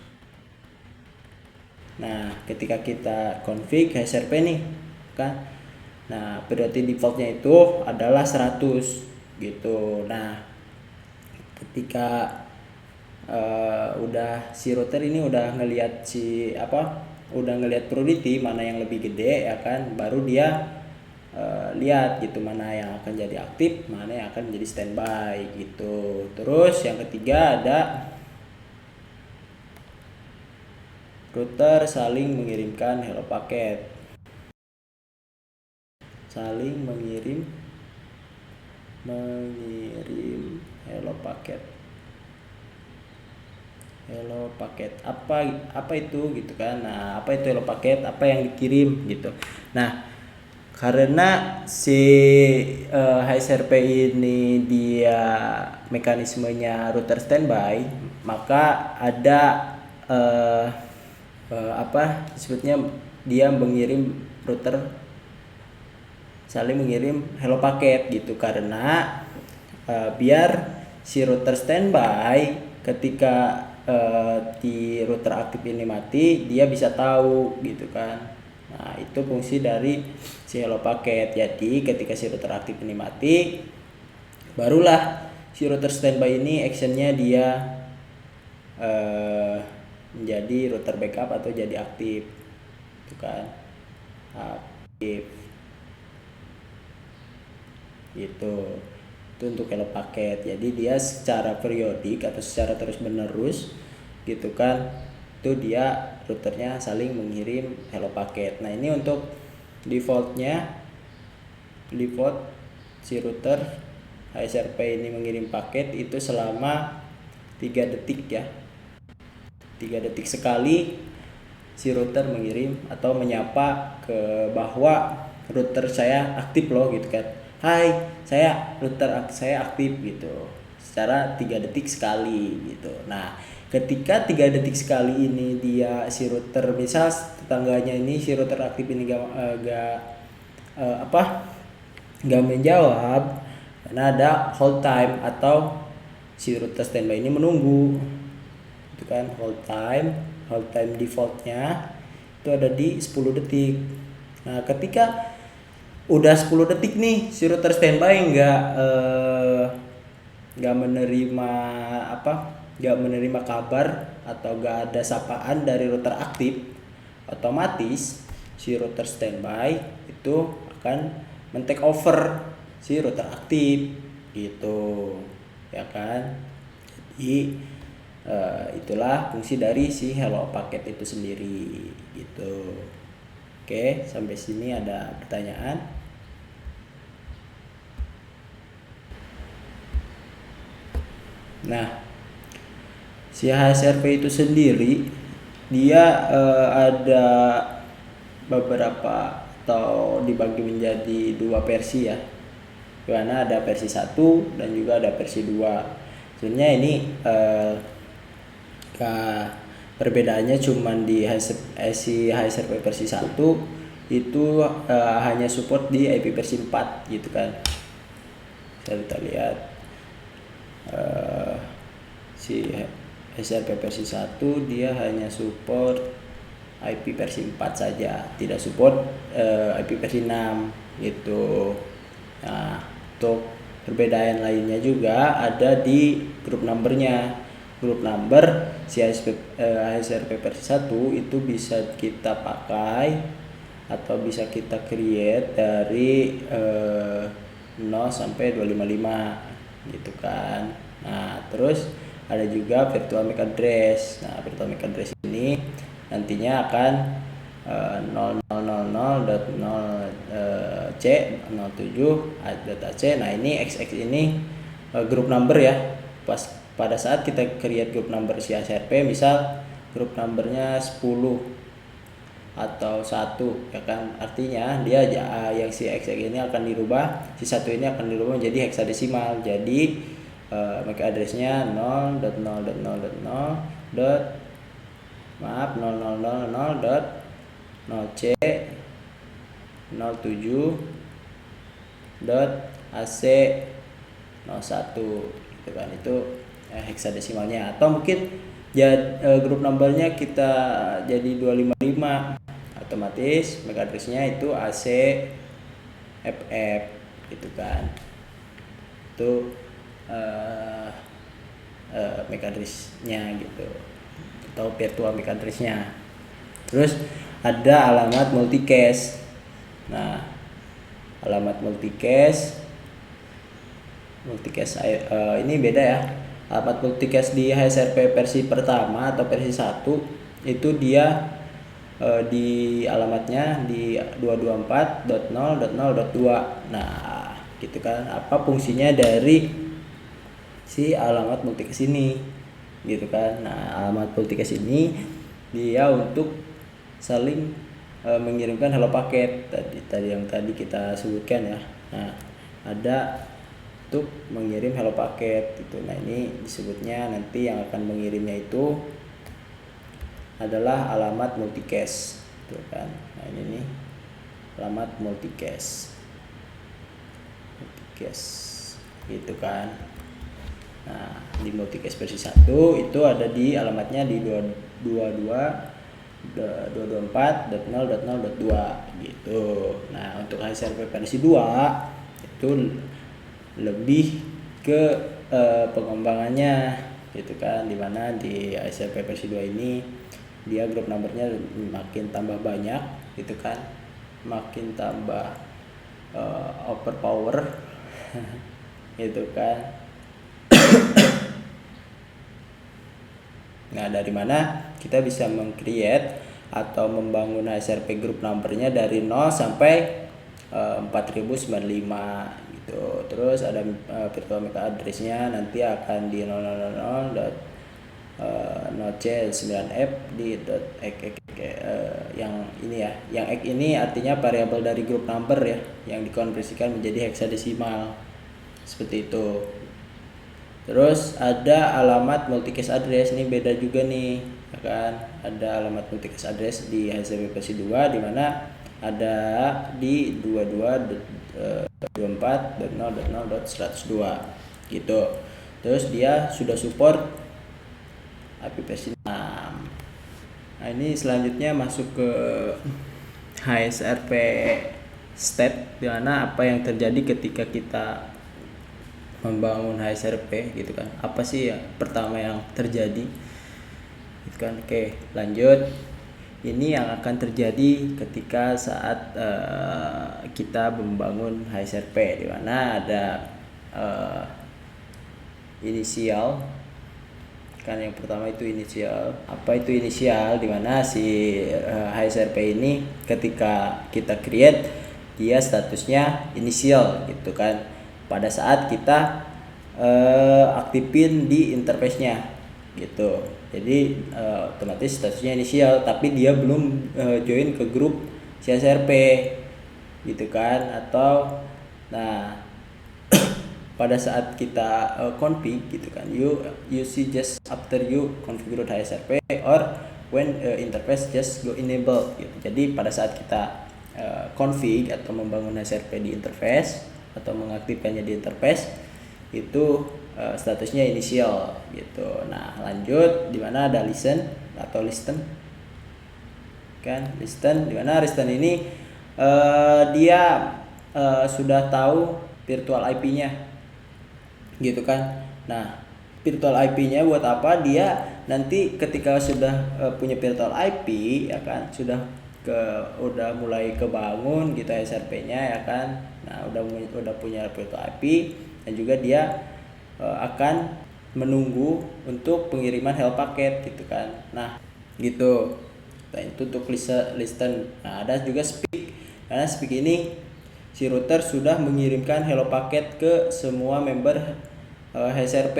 Nah ketika kita config HSRP nih kan, nah priority defaultnya itu adalah 100 gitu. Nah ketika udah si router ini udah ngelihat priority mana yang lebih gede ya kan, baru dia lihat gitu mana yang akan jadi aktif, mana yang akan menjadi standby gitu. Terus yang ketiga ada router saling mengirimkan hello paket. Saling mengirim hello paket. Hello paket apa itu gitu kan. Nah apa itu hello paket, apa yang dikirim gitu. Nah karena si HSRP ini dia mekanismenya router standby, maka ada disebutnya dia saling mengirim hello paket gitu, karena biar si router standby ketika di router aktif ini mati, dia bisa tahu gitu kan. Nah itu fungsi dari si hello paket. Jadi ketika si router aktif ini mati, barulah si router standby ini actionnya dia menjadi router backup atau jadi aktif itu kan, aktif gitu. Itu untuk hello paket. Jadi dia secara periodik atau secara terus menerus gitu kan, itu dia routernya saling mengirim hello paket. Nah ini untuk default si router HSRP ini mengirim paket itu selama 3 detik ya. 3 detik sekali si router mengirim atau menyapa ke bahwa router saya aktif loh gitu kan. Hai, router saya aktif gitu. Secara 3 detik sekali gitu. Nah, ketika 3 detik sekali ini dia si router, misal tetangganya ini si router aktif ini gak menjawab, karena ada hold time atau si router standby ini menunggu itu kan. Hold time defaultnya itu ada di 10 detik. Nah ketika udah 10 detik nih si router standby nggak menerima kabar atau nggak ada sapaan dari router aktif, otomatis si router standby itu akan men-take over si router aktif gitu ya kan. Jadi itulah fungsi dari si hello paket itu sendiri gitu. Oke, sampai sini ada pertanyaan? Nah, si HSRP itu sendiri dia ada beberapa atau dibagi menjadi 2 versi ya. Karena ada versi 1 dan juga ada versi 2. Sebenarnya ini perbedaannya cuman di HSRP versi 1 itu hanya support di IP versi 4 gitu kan. Kita lihat si HSRP versi 1 dia hanya support IP versi 4 saja, tidak support IP versi 6 gitu. Nah, untuk perbedaan lainnya juga ada di group numbernya. Group number si HSRP versi 1 itu bisa kita pakai atau bisa kita create dari 0 sampai 255 gitu kan. Nah, terus ada juga virtual MAC address. Nah, virtual MAC address ini nantinya akan 0000.0c 07.ac. Nah, ini XX ini group number ya. Pada saat kita create group number si HSRP, misal group numbernya 10 atau 1 ya kan, artinya dia yang si XX ini akan dirubah, si 1 ini akan dirubah menjadi heksadesimal. Jadi MAC addressnya 0.0.0.0.0c 07.ac 01 gitu kan, itu heksadesimalnya. Atau mungkin grup numbernya kita jadi 255, otomatis MAC addressnya itu ACFF gitu kan. Itu MAC addressnya gitu, atau virtual MAC addressnya. Terus ada alamat multicast. Nah, alamat multicast ini beda ya. Alamat multicast di HSRP versi pertama atau versi 1 itu dia di alamatnya di 224.0.0.2. Nah, gitu kan. Apa fungsinya dari si alamat multicast ini gitu kan. Nah, alamat multicast ini dia untuk saling mengirimkan hello paket tadi yang tadi kita sebutkan ya. Nah, ada untuk mengirim hello paket gitu. Nah, ini disebutnya nanti yang akan mengirimnya itu adalah alamat multicast gitu kan. Nah, ini nih alamat multicast gitu kan. Nah, di multicast versi 1 itu ada di alamatnya di 224.0.0.2 gitu. Nah, untuk HSRP versi 2 itu lebih ke pengembangannya gitu kan, dimana di HSRP versi 2 ini dia grup numbernya makin tambah banyak gitu kan, makin tambah overpower gitu kan. Nah, dari mana kita bisa meng-create atau membangun HSRP group numbernya dari 0 sampai 4095 gitu. Terus ada virtual MAC addressnya nanti akan di 0.c9f di yang ini ya. Yang X ini artinya variabel dari group number ya, yang dikonversikan menjadi heksadesimal. Seperti itu. Terus ada alamat multicast address, ini beda juga nih, ya kan? Ada alamat multicast address di HSRP versi 2 di mana ada di 22.24.0.0.102 gitu. Terus dia sudah support IP versi 6. Nah, ini selanjutnya masuk ke HSRP state, di mana apa yang terjadi ketika kita membangun HSRP gitu kan. Apa sih ya pertama yang terjadi gitu kan. Oke, lanjut. Ini yang akan terjadi ketika saat kita membangun HSRP, di mana ada inisial kan. Yang pertama itu inisial. Apa itu inisial? Di mana si HSRP ini ketika kita create dia statusnya inisial gitu kan, pada saat kita aktifin di interface-nya gitu. Jadi otomatis statusnya inisial, tapi dia belum join ke grup CSRP gitu kan. Atau nah pada saat kita config gitu kan, you see just after you configure HSRP or when interface just go enable gitu. Jadi pada saat kita config atau membangun HSRP di interface atau mengaktifkannya di interface itu statusnya inisial gitu. Nah lanjut, di mana ada listen atau listen kan, listen, di mana listen ini dia sudah tahu virtual IP-nya gitu kan. Nah virtual IP-nya buat apa? Dia nanti ketika sudah punya virtual IP ya kan, udah mulai kebangun gitu SRP-nya ya kan. Nah udah punya virtual IP, dan juga dia akan menunggu untuk pengiriman help paket gitu kan. Nah gitu. Nah itu untuk listen. Nah ada juga speak. Karena speak ini si router sudah mengirimkan hello paket ke semua member HSRP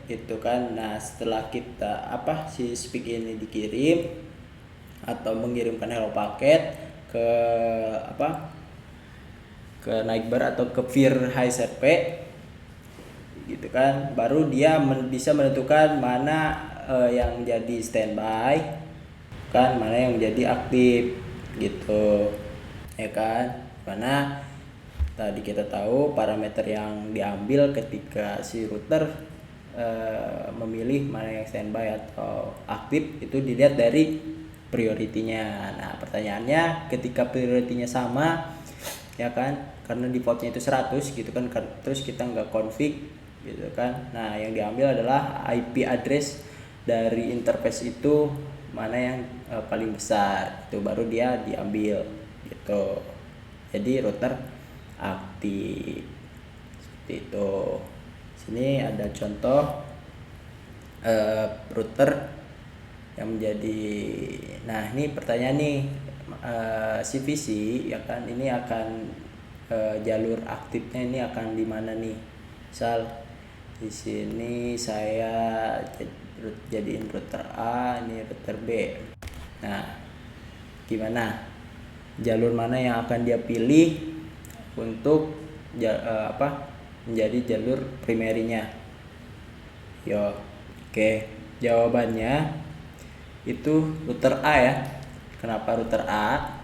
gitu kan. Nah setelah si speak ini dikirim atau mengirimkan hello paket ke ke Nightbar atau ke Vir HSRP gitu kan, baru dia bisa menentukan mana yang menjadi standby kan, mana yang menjadi aktif gitu ya kan. Mana tadi kita tahu parameter yang diambil ketika si router memilih mana yang standby atau aktif itu dilihat dari prioritinya. Nah pertanyaannya, ketika prioritinya sama ya kan, karena defaultnya itu 100 gitu kan, terus kita nggak config gitu kan. Nah yang diambil adalah IP address dari interface itu mana yang paling besar, itu baru dia diambil gitu. Jadi router aktif seperti itu. Sini ada contoh router yang menjadi, nah ini pertanyaan nih, CVC ya kan, ini akan jalur aktifnya ini akan di mana nih? Misal di sini saya jadiin router A, ini router B. Nah, gimana? Jalur mana yang akan dia pilih untuk menjadi jalur primerinya? Yo, oke. Jawabannya itu router A ya. Kenapa router A?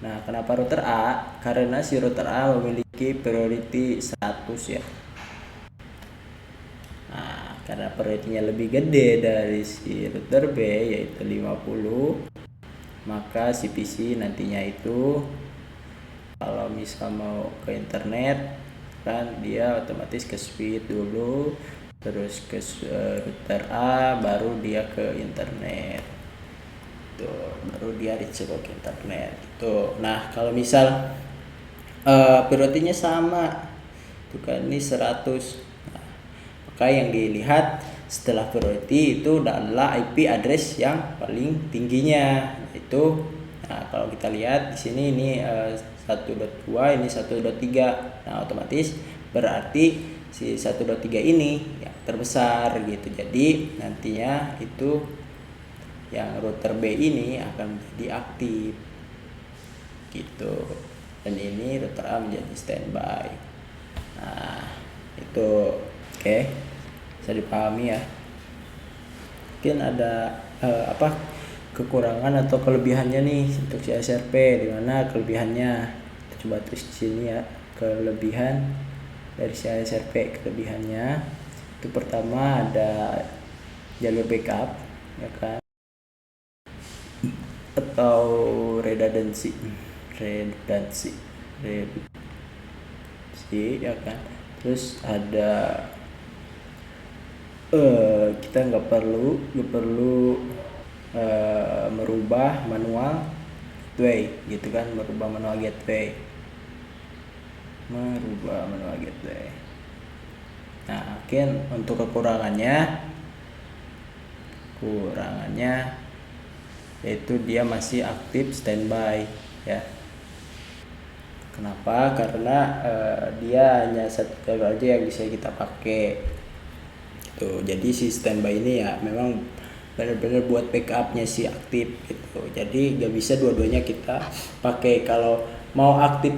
Nah, kenapa router A? Karena si router A memiliki priority 100 ya. Nah, karena prioritinya lebih gede dari si router B yaitu 50, maka CPC nantinya itu kalau misal mau ke internet kan dia otomatis ke speed dulu, terus ke router A, baru dia ke internet. Baru dia reach ke internet gitu. Nah kalau misal prioritinya sama itu kan, ini 100, nah, maka yang dilihat setelah priority itu adalah IP address yang paling tingginya itu. Nah kalau kita lihat di sini ini 1.2, ini 1.3. Nah otomatis berarti si 1.3 ini yang terbesar gitu. Jadi nantinya itu yang router B ini akan menjadi aktif gitu, dan ini router A menjadi standby. Nah itu oke, bisa dipahami ya. Mungkin ada kekurangan atau kelebihannya nih untuk si SRP. Di mana kelebihannya? Kita coba tulis di sini ya, kelebihan dari si SRP. Kelebihannya itu pertama ada jalur backup ya kan, atau redundancy ya kan. Terus ada kita nggak perlu merubah manual gateway gitu kan, merubah manual gateway. Nah mungkin untuk kekurangannya yaitu dia masih aktif standby ya. Kenapa? Karena dia hanya satu jalur aja yang bisa kita pakai tuh. Jadi si standby ini ya memang benar-benar buat backupnya si aktif gitu. Jadi gak bisa dua-duanya kita pakai. Kalau mau aktif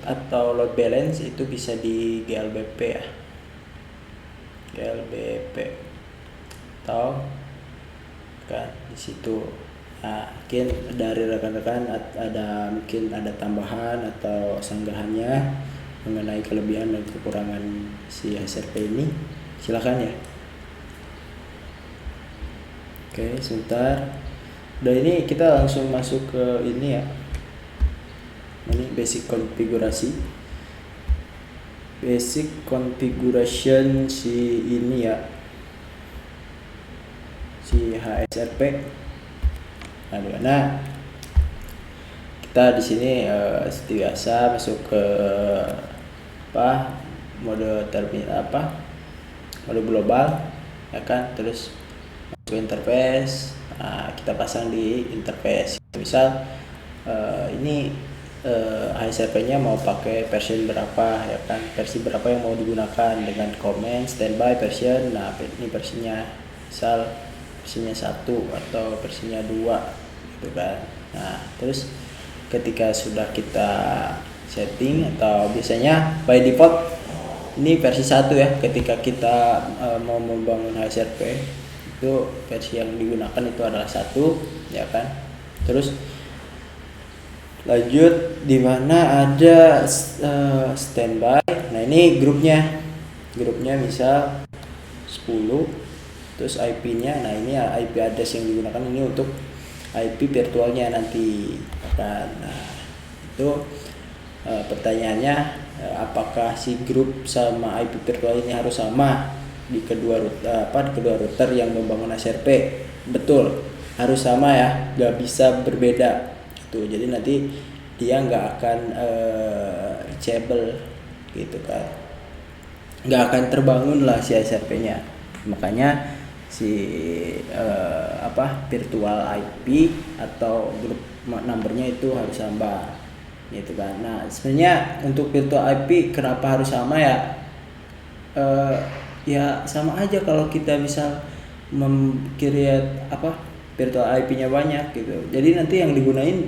atau load balance itu bisa di GLBP ya, atau kan di situ. Nah, mungkin dari rekan-rekan mungkin ada tambahan atau sanggahannya mengenai kelebihan dan kekurangan si HSRP ini, silakan ya. Oke, sebentar. Udah, ini kita langsung masuk ke ini ya. Ini basic konfigurasi. Basic configuration si ini ya. Si HSRP. Nah, dimana kita di sini seperti biasa masuk ke mode terminal mode global ya kan, terus masuk interface. Nah, kita pasang di interface. Misal ini HSRP-nya mau pakai version berapa ya kan, versi berapa yang mau digunakan dengan comment standby version. Nah, ini versinya misal versinya 1 atau versinya 2 gitu kan. Nah, terus ketika sudah kita setting, atau biasanya by default ini versi 1 ya, ketika kita mau membangun HSRP itu versi yang digunakan itu adalah 1 ya kan. Terus lanjut di mana ada standby. Nah, ini grupnya misal 10, terus IP-nya. Nah, ini IP address yang digunakan ini untuk IP virtualnya nanti kan. Nah, itu pertanyaannya, apakah si grup sama IP virtual ini harus sama di kedua router yang membangun HSRP? Betul, harus sama ya, nggak bisa berbeda itu. Jadi nanti dia nggak akan reachable gitu kan, nggak akan terbangun lah si HSRP-nya. Makanya si virtual IP atau grup numbernya itu harus sama gitu kan. Nah, sebenarnya untuk virtual IP kenapa harus sama ya? Ya sama aja kalau kita misal create virtual IP-nya banyak gitu. Jadi nanti yang digunain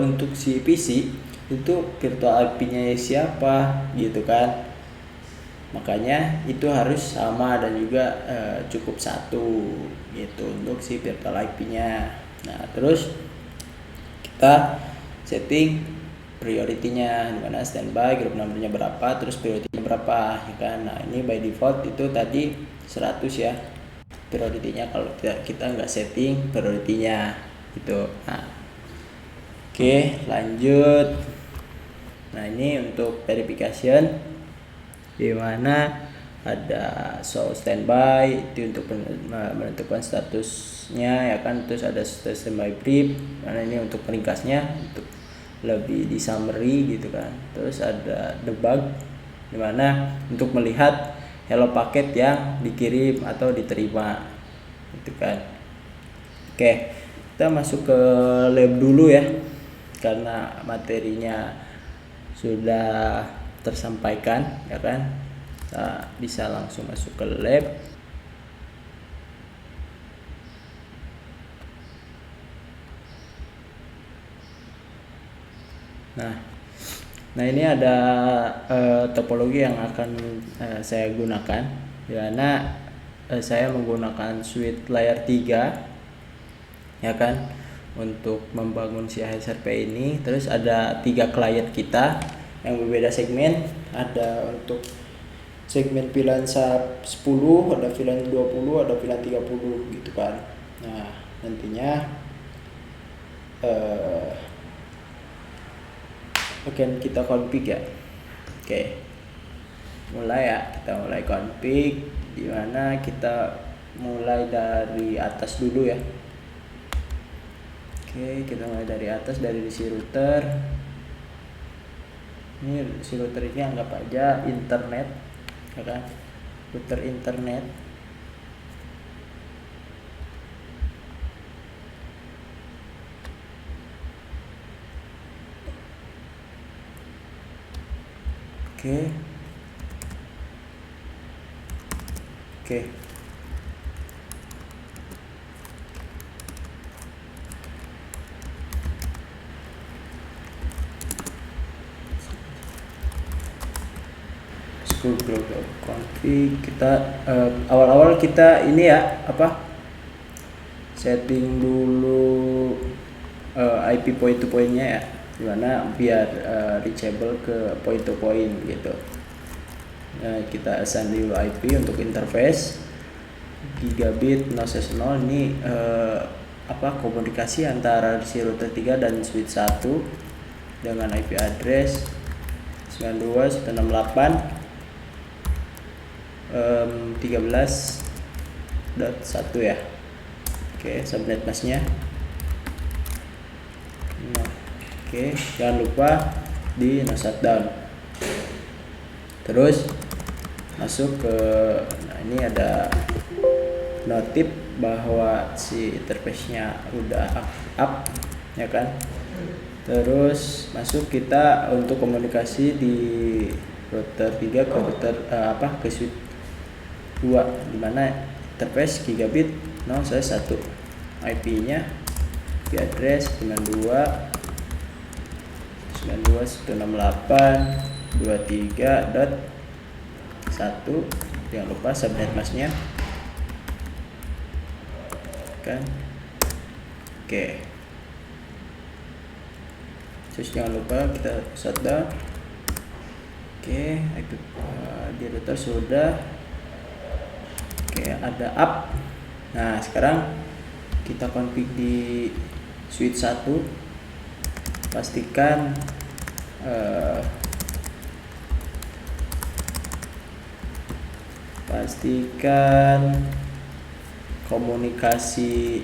untuk si PC itu virtual IP-nya siapa gitu kan. Makanya itu harus sama dan juga cukup 1 gitu untuk si virtual IP-nya. Nah, terus kita setting priority-nya, dimana standby, group number-nya berapa, terus priority-nya berapa ya kan. Nah, ini by default itu tadi 100 ya priority-nya kalau kita nggak setting priority-nya gitu. Nah, oke, lanjut. Nah, ini untuk verification, di mana ada show standby itu untuk menentukan statusnya ya kan. Terus ada standby brief, karena ini untuk peringkasnya, untuk lebih di summary gitu kan. Terus ada debug, di mana untuk melihat hello paket yang dikirim atau diterima gitu kan. Oke, kita masuk ke lab dulu ya, karena materinya sudah tersampaikan ya kan. Kita bisa langsung masuk ke lab. Nah, ini ada topologi yang akan saya gunakan, di mana saya menggunakan suite layer 3 ya kan untuk membangun si HSRP ini. Terus ada 3 klien kita yang berbeda segmen. Ada untuk segmen VLAN 10, ada VLAN 20, ada VLAN 30 gitu kan. Nah, nantinya akan kita config ya. Oke, mulai ya, kita mulai config, dimana kita mulai dari atas dulu ya. Oke, kita mulai dari atas, dari si router. Ini si router ini anggap aja internet ya kan, router internet. Oke. School global config, kita awal-awal kita ini ya setting dulu IP point to point-nya ya. dimana biar reachable ke point to point gitu. Nah, kita assign dulu IP untuk interface gigabit no slash 0 ini komunikasi antara si router 3 dan switch 1 dengan IP address 92.168.13.1 ya. Oke, subnet masknya. Nah, oke, jangan lupa di no shutdown. Terus masuk ke, nah ini ada notif bahwa si interface-nya udah up ya kan. Terus masuk kita untuk komunikasi di router 3 ke router ke switch 2 dimana interface gigabit 0/1, IP-nya IP address 92.168.23.1. Jangan lupa subnet masknya kan. Oke, terus jangan lupa kita shutdown. Oke, di router sudah. Oke, ada up. Nah, sekarang kita config di switch 1. Pastikan komunikasi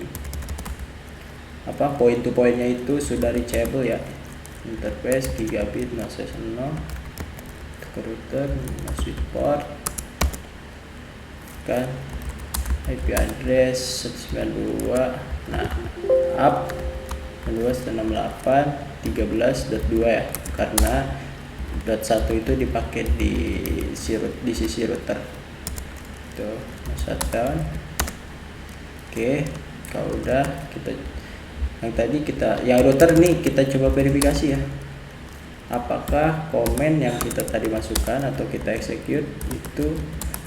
point to pointnya itu sudah reachable ya. Interface gigabit 0/0 ke router, switch port kan, IP address 192. Nah, up 92.168.13.2 ya, karena .1 itu dipakai di sisi router. Tuh, shutdown. Oke, kalau udah kita yang router nih kita coba verifikasi ya. Apakah komen yang kita tadi masukkan atau kita execute itu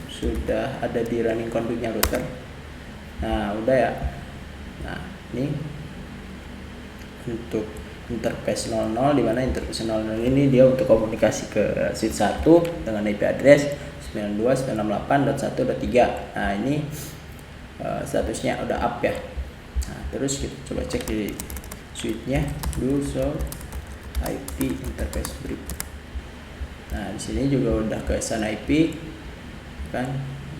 sudah ada di running config-nya router. Nah, udah ya. Nah, ini untuk interface 00, dimana interface 00 ini dia untuk komunikasi ke switch 1 dengan IP address 92.168.1.3. Nah, ini statusnya udah up ya. Nah, terus kita coba cek di switch-nya, do show IP interface brief. Nah, di sini juga udah ke assign IP kan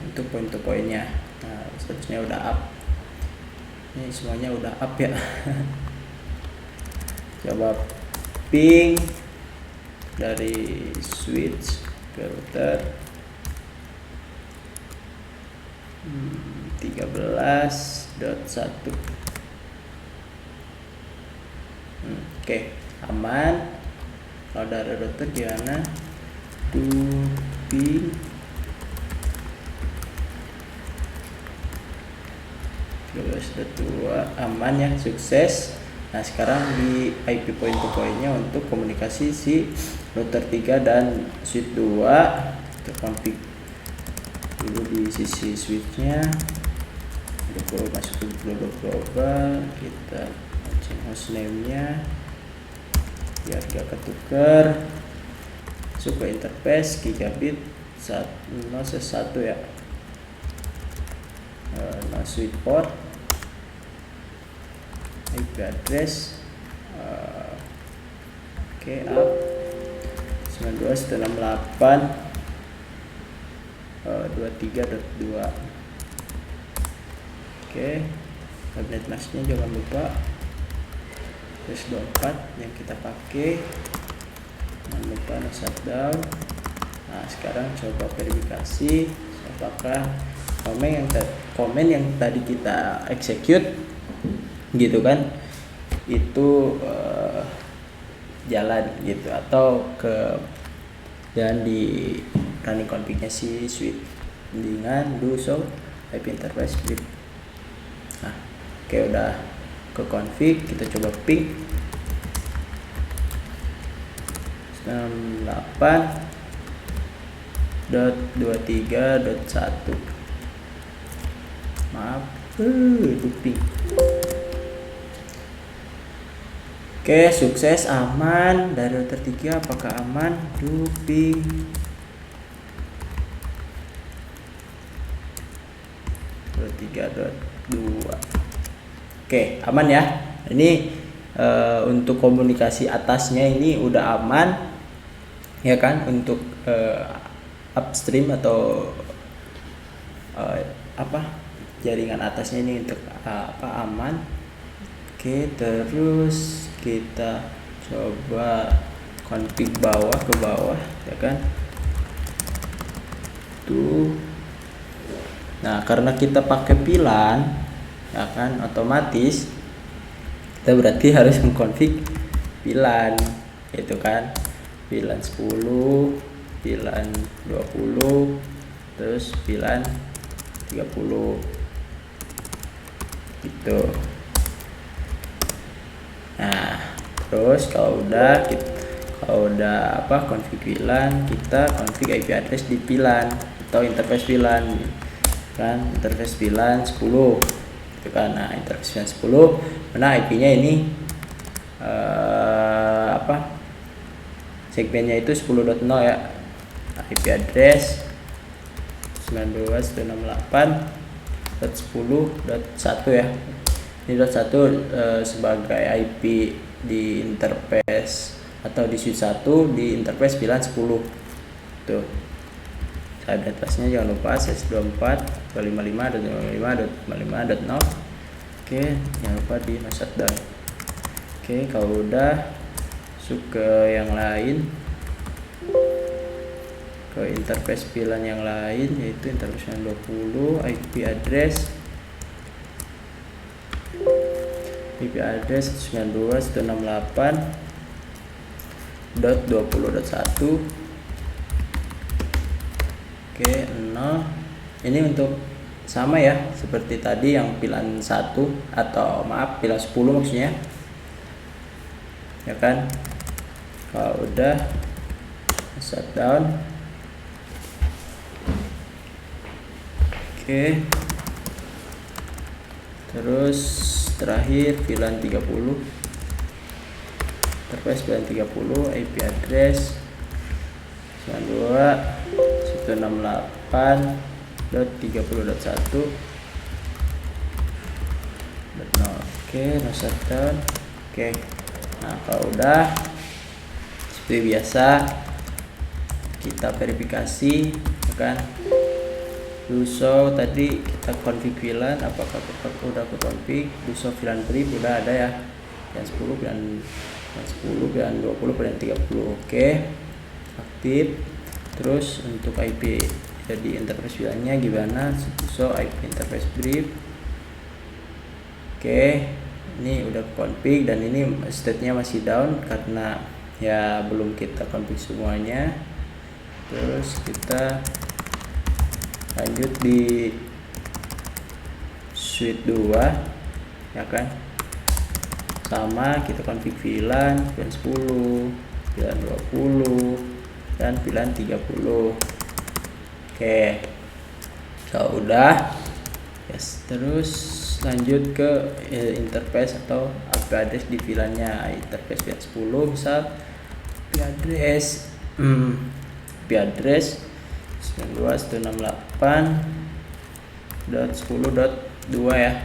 untuk point to point-nya. Nah, statusnya udah up. Ini semuanya udah up ya. Coba ping dari switch ke router 13.1. Oke, aman. Kalau dari router gimana? Ping 13.2 aman ya, sukses. Nah, sekarang di IP point to point-nya untuk komunikasi si router 3 dan switch 2 kita config dulu di sisi switch-nya. Kita masuk ke global, kita change hostname-nya biar gak ketuker. Masuk ke interface gigabit 1.0/1 ya. Nah, switch port IP address up 92.168.23.2. Subnet masknya jangan lupa plus 24 yang kita pakai, jangan lupa no shutdown. Nah, sekarang coba verifikasi apakah komen yang tadi kita execute gitu kan itu jalan gitu atau dan di running config-nya si switch dengan do show IP interface brief. Nah, oke, udah ke config, kita coba ping 98.23.1. maaf itu ping. Oke, sukses, aman. Dari router 3 apakah aman? Duping 23.2. Oke, aman ya. Ini untuk komunikasi atasnya ini udah aman, ya kan? Untuk upstream atau jaringan atasnya ini untuk aman. Oke, terus kita coba config bawah ke bawah, ya kan? Tuh. Nah, karena kita pakai VLAN, ya kan, otomatis kita berarti harus mengkonfig VLAN, itu kan, VLAN 10, VLAN 20, terus VLAN 30, gitu. Nah, terus kalau udah config VLAN, kita config IP address di VLAN atau interface VLAN, kan, interface VLAN 10, itu kan. Nah, interface VLAN 10, mana IP-nya ini segmennya itu 10.0 ya, IP address 19.168.10.1 ya. Ini .1 sebagai IP di interface atau di switch 1 di interface VLAN 10. Tuh. Subnet busnya jangan lupa CS24 255.255.55.0. Oke, jangan lupa di no shutdown. Oke, kalau udah masuk ke yang lain, ke interface VLAN yang lain, yaitu interface 20, IP address 192.168.20.1. Oke, 0. Ini untuk sama ya, seperti tadi yang VLAN 1 atau maaf VLAN 10 maksudnya, ya kan. Kalau udah shutdown. Oke, terus terakhir VLAN 30, interface VLAN 30, IP address 92.168.30.1. Oke, no shutdown. Oke, nah kalau udah seperti biasa kita verifikasi, ya kan. Duso tadi kita config VLAN, apakah udah ke config? Duso VLAN brief udah ada ya, VLAN 10, VLAN 20, VLAN 30. Oke, aktif. Terus untuk IP jadi interface VLAN-nya gimana? Duso IP interface brief. Oke, ini udah config dan ini state-nya masih down karena ya belum kita config semuanya. Terus kita lanjut di suite 2, ya kan, sama kita config VLAN 10, VLAN 20, dan VLAN 30. Oke, kalau udah yes, terus lanjut ke interface atau IP address di VLAN-nya. Interface VLAN 10 misal IP address 92.168.10.2 ya.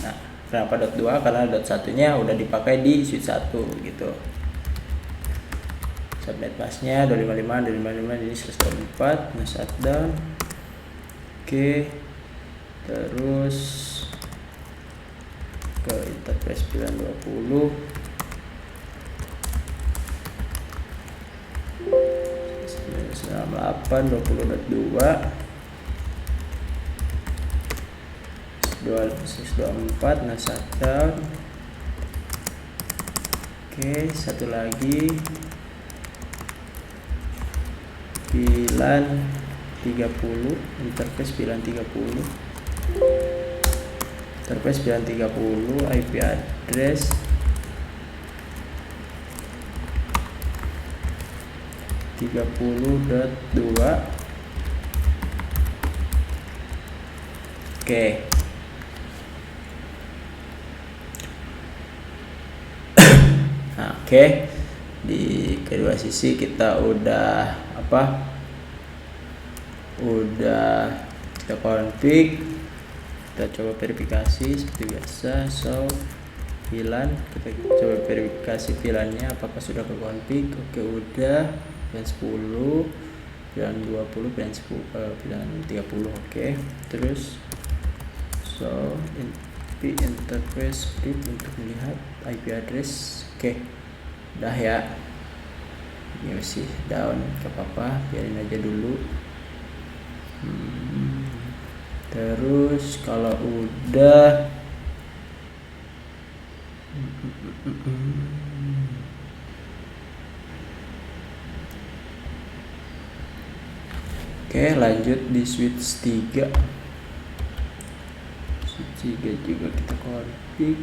Nah, kenapa .2? Karena .1-nya udah dipakai di switch 1 gitu. Subnet busnya 255 ini 124, nah shutdown. Oke, terus ke interface VLAN 20, 20.2 224, nah shutdown. Oke, satu lagi VLAN 30, interface VLAN 30, interface VLAN 30, IP address 30.2. Oke. Nah, Oke, di kedua sisi kita udah kita config, kita coba verifikasi seperti biasa. So VLAN, kita coba verifikasi VLAN-nya apakah sudah ke config. Oke, udah. VLAN 10, VLAN 20, VLAN 10, VLAN 30. Oke, terus so interface script untuk melihat IP address. Oke, udah ya. Ini masih down, gak apa-apa, biarin aja dulu. Terus kalau udah oke, lanjut di switch 3. Switch 3 juga kita config.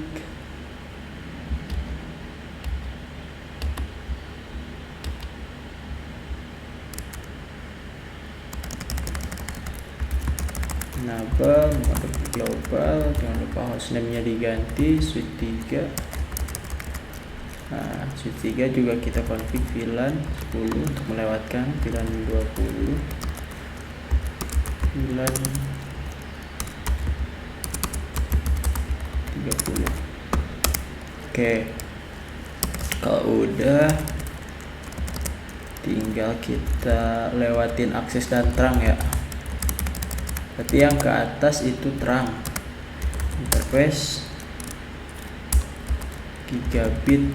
Enable mode global, jangan lupa hostname-nya diganti switch 3. Nah, switch 3 juga kita config VLAN 10 untuk melewatkan VLAN 20, VLAN 30. Oke, kalau udah tinggal kita lewatin akses dan terang ya. Berarti yang ke atas itu terang. Interface gigabit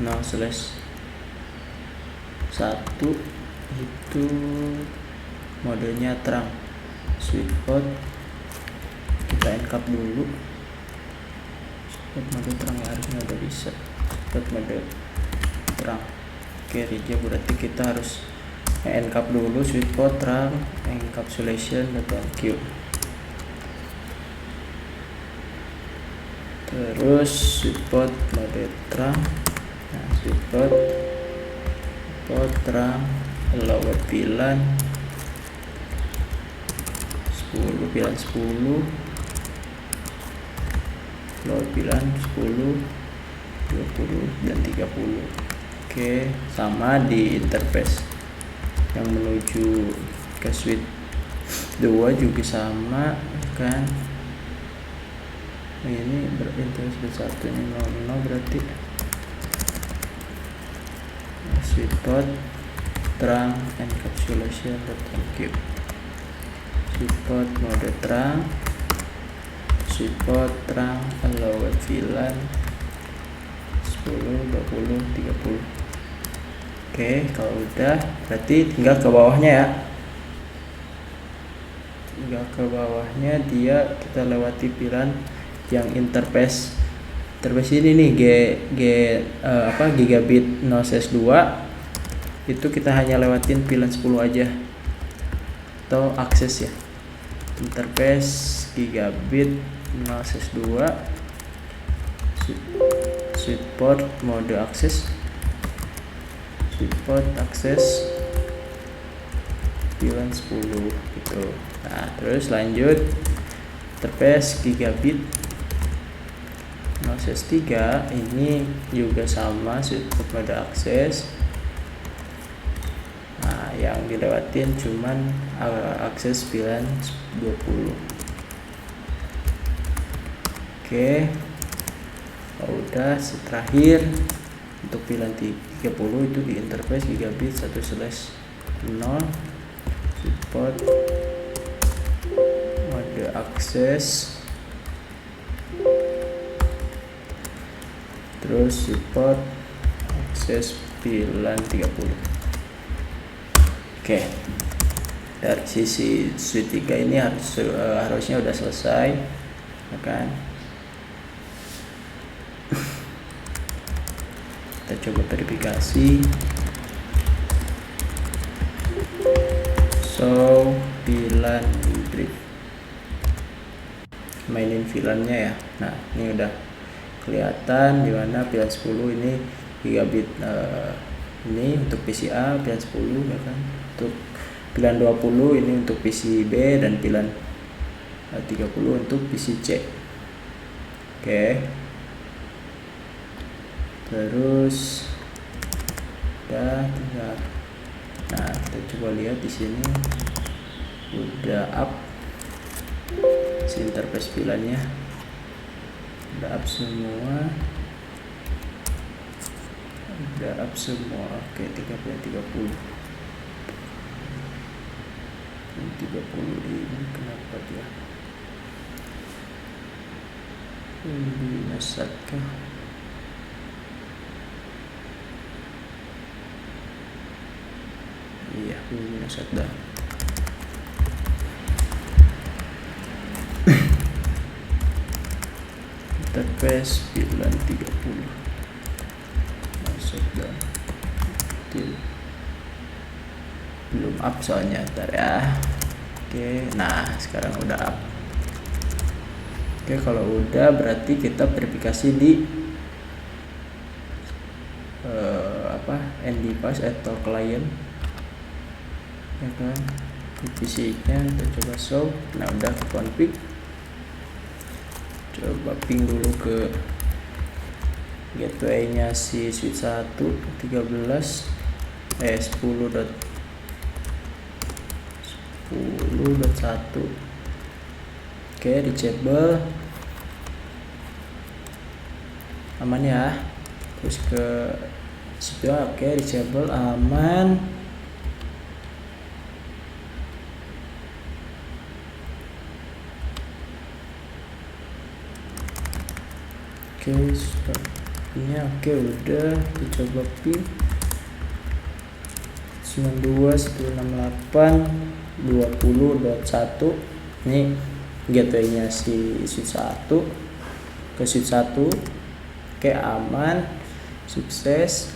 0/1 itu modenya terang. Sweet spot kita encap dulu. Spot mode terang ya, harusnya udah bisa. Spot mode terang. Oke, reject berarti kita harus encap dulu sweet spot terang, encapsulation .q. Terus sweet spot mode terang. Nah, sweet spot terang, allowed VLAN 10, VLAN 10, allowed VLAN 10, 20 dan 30. Oke, sama di interface yang menuju ke switch 2 juga sama kan. Ini berinterface bersatu, ini 00 berarti sweet spot terang encapsulation.q. Sweet spot mode terang, sweet spot terang, allowed VLAN 10, 20, 30. Oke, kalau udah berarti tinggal ke bawahnya ya. Tinggal ke bawahnya dia kita lewati VLAN yang interface ini nih gigabit 0/2 itu kita hanya lewatin VLAN 10 aja atau akses ya. Interface gigabit 0/2 sweet port mode akses, sweet port akses VLAN 10 gitu. Nah, terus lanjut interface gigabit 0/3 ini juga sama sweet port mode akses. Nah, yang dilewatin cuman akses VLAN 20. Oke, udah. Terakhir untuk VLAN 30 itu di interface gigabit 1/0 support mode akses, terus support akses VLAN 30. Oke, dari sisi switch 3 ini harusnya udah selesai ya kan. Kita coba verifikasi. So VLAN brief, mainin VLAN-nya ya. Nah, ini udah kelihatan di mana VLAN 10 ini gigabit ini untuk PCA VLAN 10 ya kan. Untuk VLAN 20 ini untuk PC B dan VLAN 30 untuk PC C. Oke. Terus udah tinggal, nah kita coba lihat di sini udah up si interface VLAN-nya, udah up semua, oke. 30 ini kenapa dia ini nasat kah? Iya, ini nasat dah. Interface VLAN 30 masuk dah. Belum up soalnya, ntar ya. Oke, nah sekarang udah up. Oke, kalau udah berarti kita verifikasi di end device atau klien, ya kan. Di PC-nya kita coba show. Nah udah ke config, coba ping dulu ke gateway-nya si switch 1 10.10.1. Oke, disable, aman ya. Terus ke situ, oke, disable, aman. Oke, ini oke, udah dicoba ping 92.168.20.1. Ini gateway-nya si switch 1 ke switch 1. Oke, aman, sukses.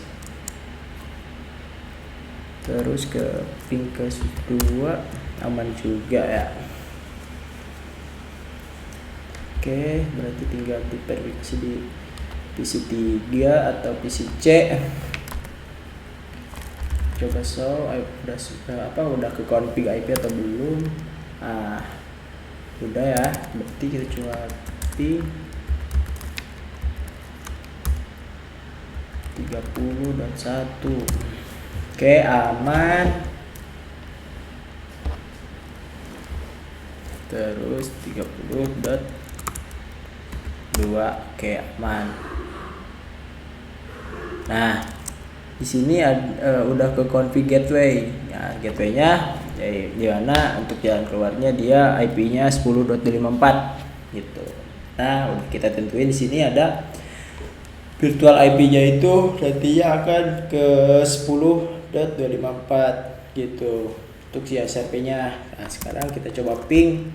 Terus ke ping ke switch 2, aman juga ya. Oke, berarti tinggal diverifikasi di PC 3 atau PC C. Coba show udah ke config IP atau belum. Udah ya, berarti kita coba ping 30.1. Oke, aman. Terus 30.2, oke, aman. Nah, di sini udah ke config gateway. Nah, gateway-nya di mana untuk jalan keluarnya dia IP-nya 10.54 gitu. Nah, udah kita tentuin di sini ada virtual IP-nya itu nantinya akan ke 10.254 gitu untuk si SRP-nya. Nah, sekarang kita coba ping,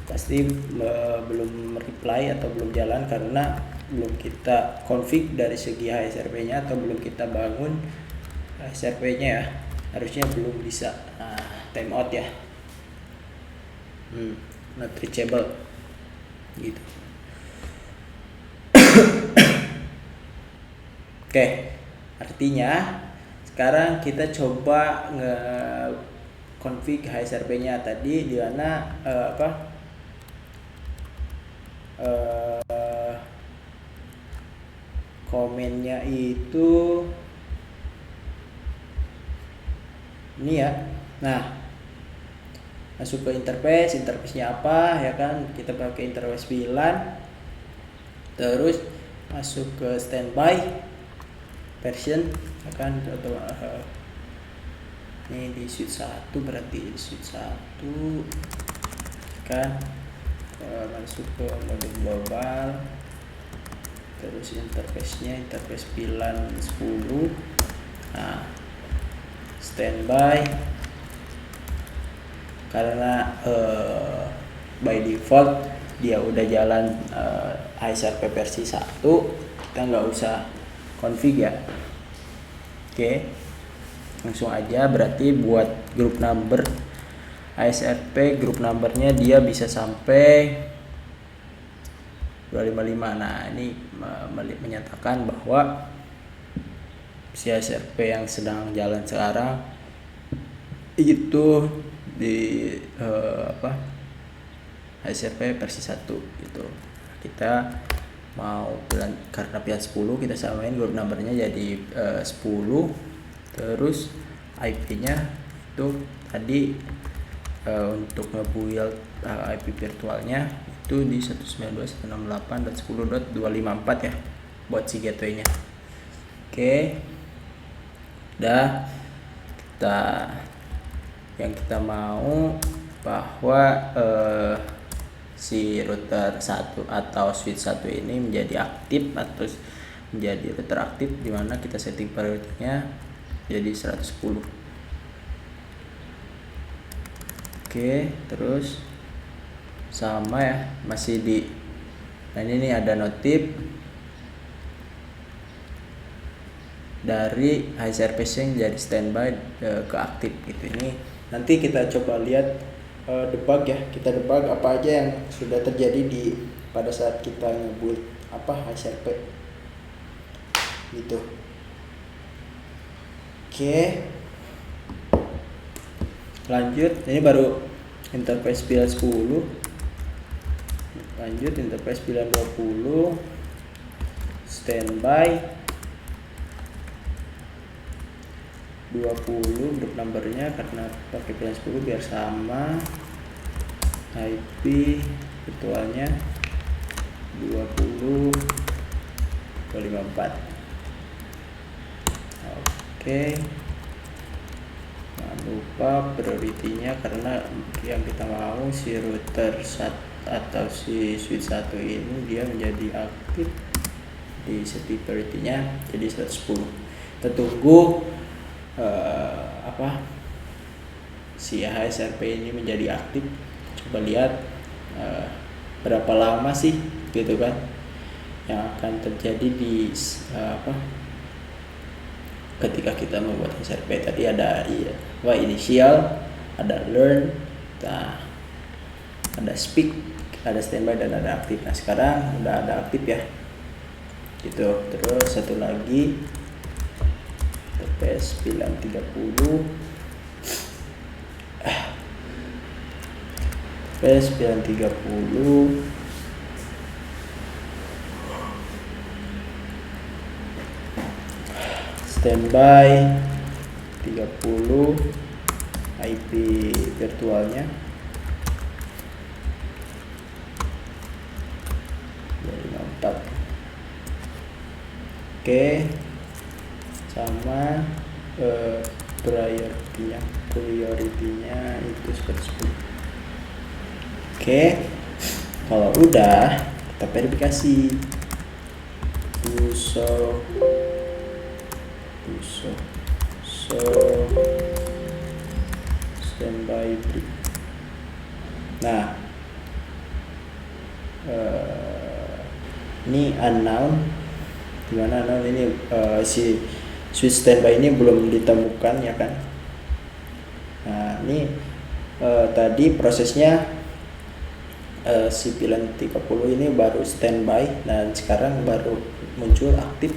pasti belum reply atau belum jalan karena belum kita config dari segi HSRP-nya atau belum kita bangun HSRP-nya ya, harusnya belum bisa. Timeout ya, not reachable gitu. Oke, artinya sekarang kita coba nge-config HSRP-nya tadi di mana komennya itu ini ya. Nah, masuk ke interface-nya apa ya kan, kita pakai interface VLAN. Terus masuk ke standby version ya kan, atau ini di switch 1, berarti di switch 1 kan. Masuk ke mode global, terus interface VLAN 10. Nah, standby karena by default dia udah jalan HSRP versi 1, kita nggak usah config ya. Oke, langsung aja. Berarti buat group number HSRP, group numbernya dia bisa sampai 255. Nah, ini menyatakan bahwa si HSRP yang sedang jalan sekarang itu di HSRP versi 1 gitu. Kita mau karena pilihan 10 kita samain group numbernya jadi 10, terus IP-nya itu tadi untuk nge-build IP virtualnya itu di 192.168.10.254 ya buat si gateway-nya. Oke, udah yang kita mau bahwa si router 1 atau switch 1 ini menjadi aktif atau menjadi router aktif, dimana kita setting priority-nya jadi 110. Oke, terus sama ya, masih di ini nih ada notif dari HSRPC jadi standby ke aktif gitu. Ini nanti kita coba lihat debug ya, kita debug apa aja yang sudah terjadi pada saat kita nge-build HSRP gitu. Oke, lanjut, ini baru interface pilihan 10. Lanjut interface pilihan 20 standby 20 grup numbernya karena pakai pilihan 10 biar sama, IP virtualnya 20.254. Oke, jangan lupa prioritinya karena yang kita mau si router atau si switch 1 ini dia menjadi aktif, di setting prioritinya jadi 110. Kita tunggu si HSRP ini menjadi aktif. Coba lihat berapa lama sih gitu kan yang akan terjadi di ketika kita membuat HSRP. Tadi ada initial, ada learn, ada speak, ada standby, dan ada aktif. Nah sekarang udah ada aktif ya gitu. Terus satu lagi TPS pilihan 30, TPS pilihan 30 standby 30 IP virtualnya 254. Oke, sama prioritinya itu 110. Oke, kalau udah kita verifikasi so standby break. Nah ini unknown, dimana unknown ini si switch standby ini belum ditemukan ya kan. Nah ini tadi prosesnya si pilihan 30 ini baru standby dan sekarang baru muncul aktif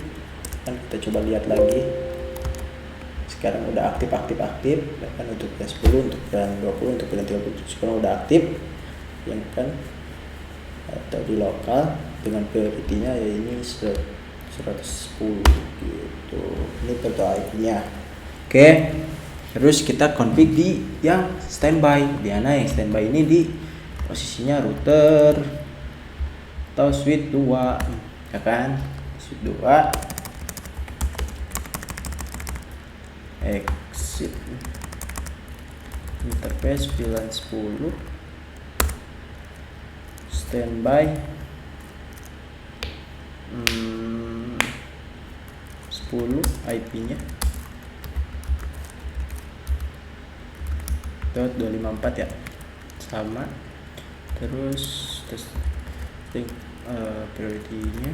kan. Kita coba lihat lagi, sekarang udah aktif kan, untuk pilihan 10, untuk pilihan 20, untuk pilihan 30 sekarang udah aktif yang kan, atau di lokal dengan prioritinya ya ini 110 gitu. Ini virtual IP-nya. Oke, terus kita config di yang standby. Di mana yang standby ini di posisinya router atau switch 2 ya kan. Switch 2 exit interface pilihan 10 standby 10 IP-nya .254 ya, sama. Terus priority-nya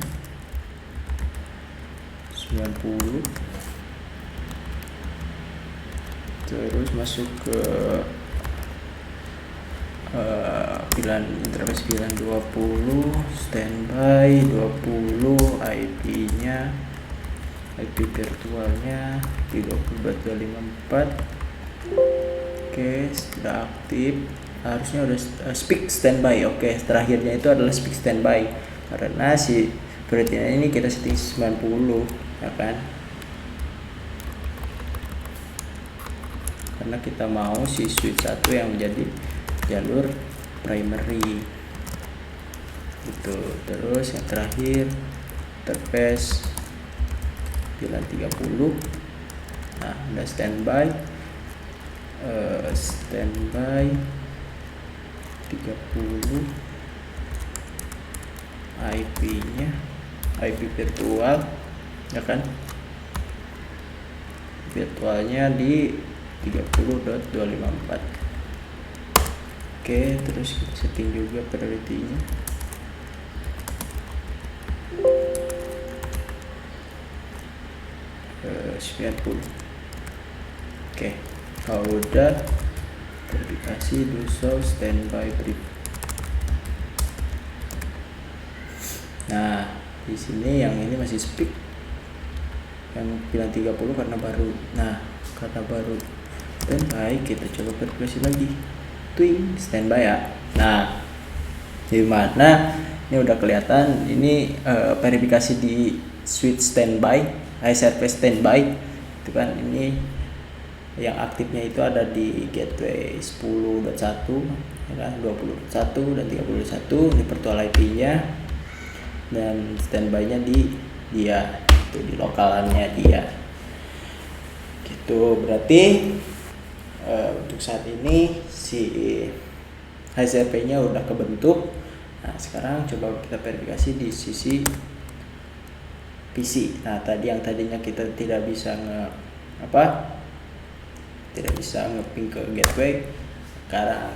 90. Terus masuk ke pilihan interface pilihan 20 standby 20 IP-nya, IP virtualnya 30.254. Oke, sudah aktif. Harusnya udah speak standby. Oke, terakhirnya itu adalah speak standby karena si priority ini kita setting 90 ya kan, karena kita mau si switch 1 yang menjadi jalur primary itu. Terus yang terakhir interface pilihan 30. Nah udah standby, standby 30, IP nya IP virtual ya kan, virtualnya di 30.254. Oke, terus kita setting juga priority-nya. Ke 90. Oke, kalau udah verifikasi do show standby brief. Nah, di sini yang ini masih speak. Yang pilihan 30 karena baru. Nah, karena baru standby, kita coba verifikasi lagi. Twing standby ya. Nah, di mana ini udah kelihatan ini verifikasi di switch standby, service standby itu kan. Ini yang aktifnya itu ada di gateway 10.1 ya kan, 20.1 dan 30.1 di virtual IP-nya, dan standby-nya di dia itu di lokalannya dia gitu. Berarti untuk saat ini si HCP-nya udah kebentuk. Nah sekarang coba kita verifikasi di sisi PC. Nah tadi yang tadinya kita tidak bisa nge-ping ke gateway, sekarang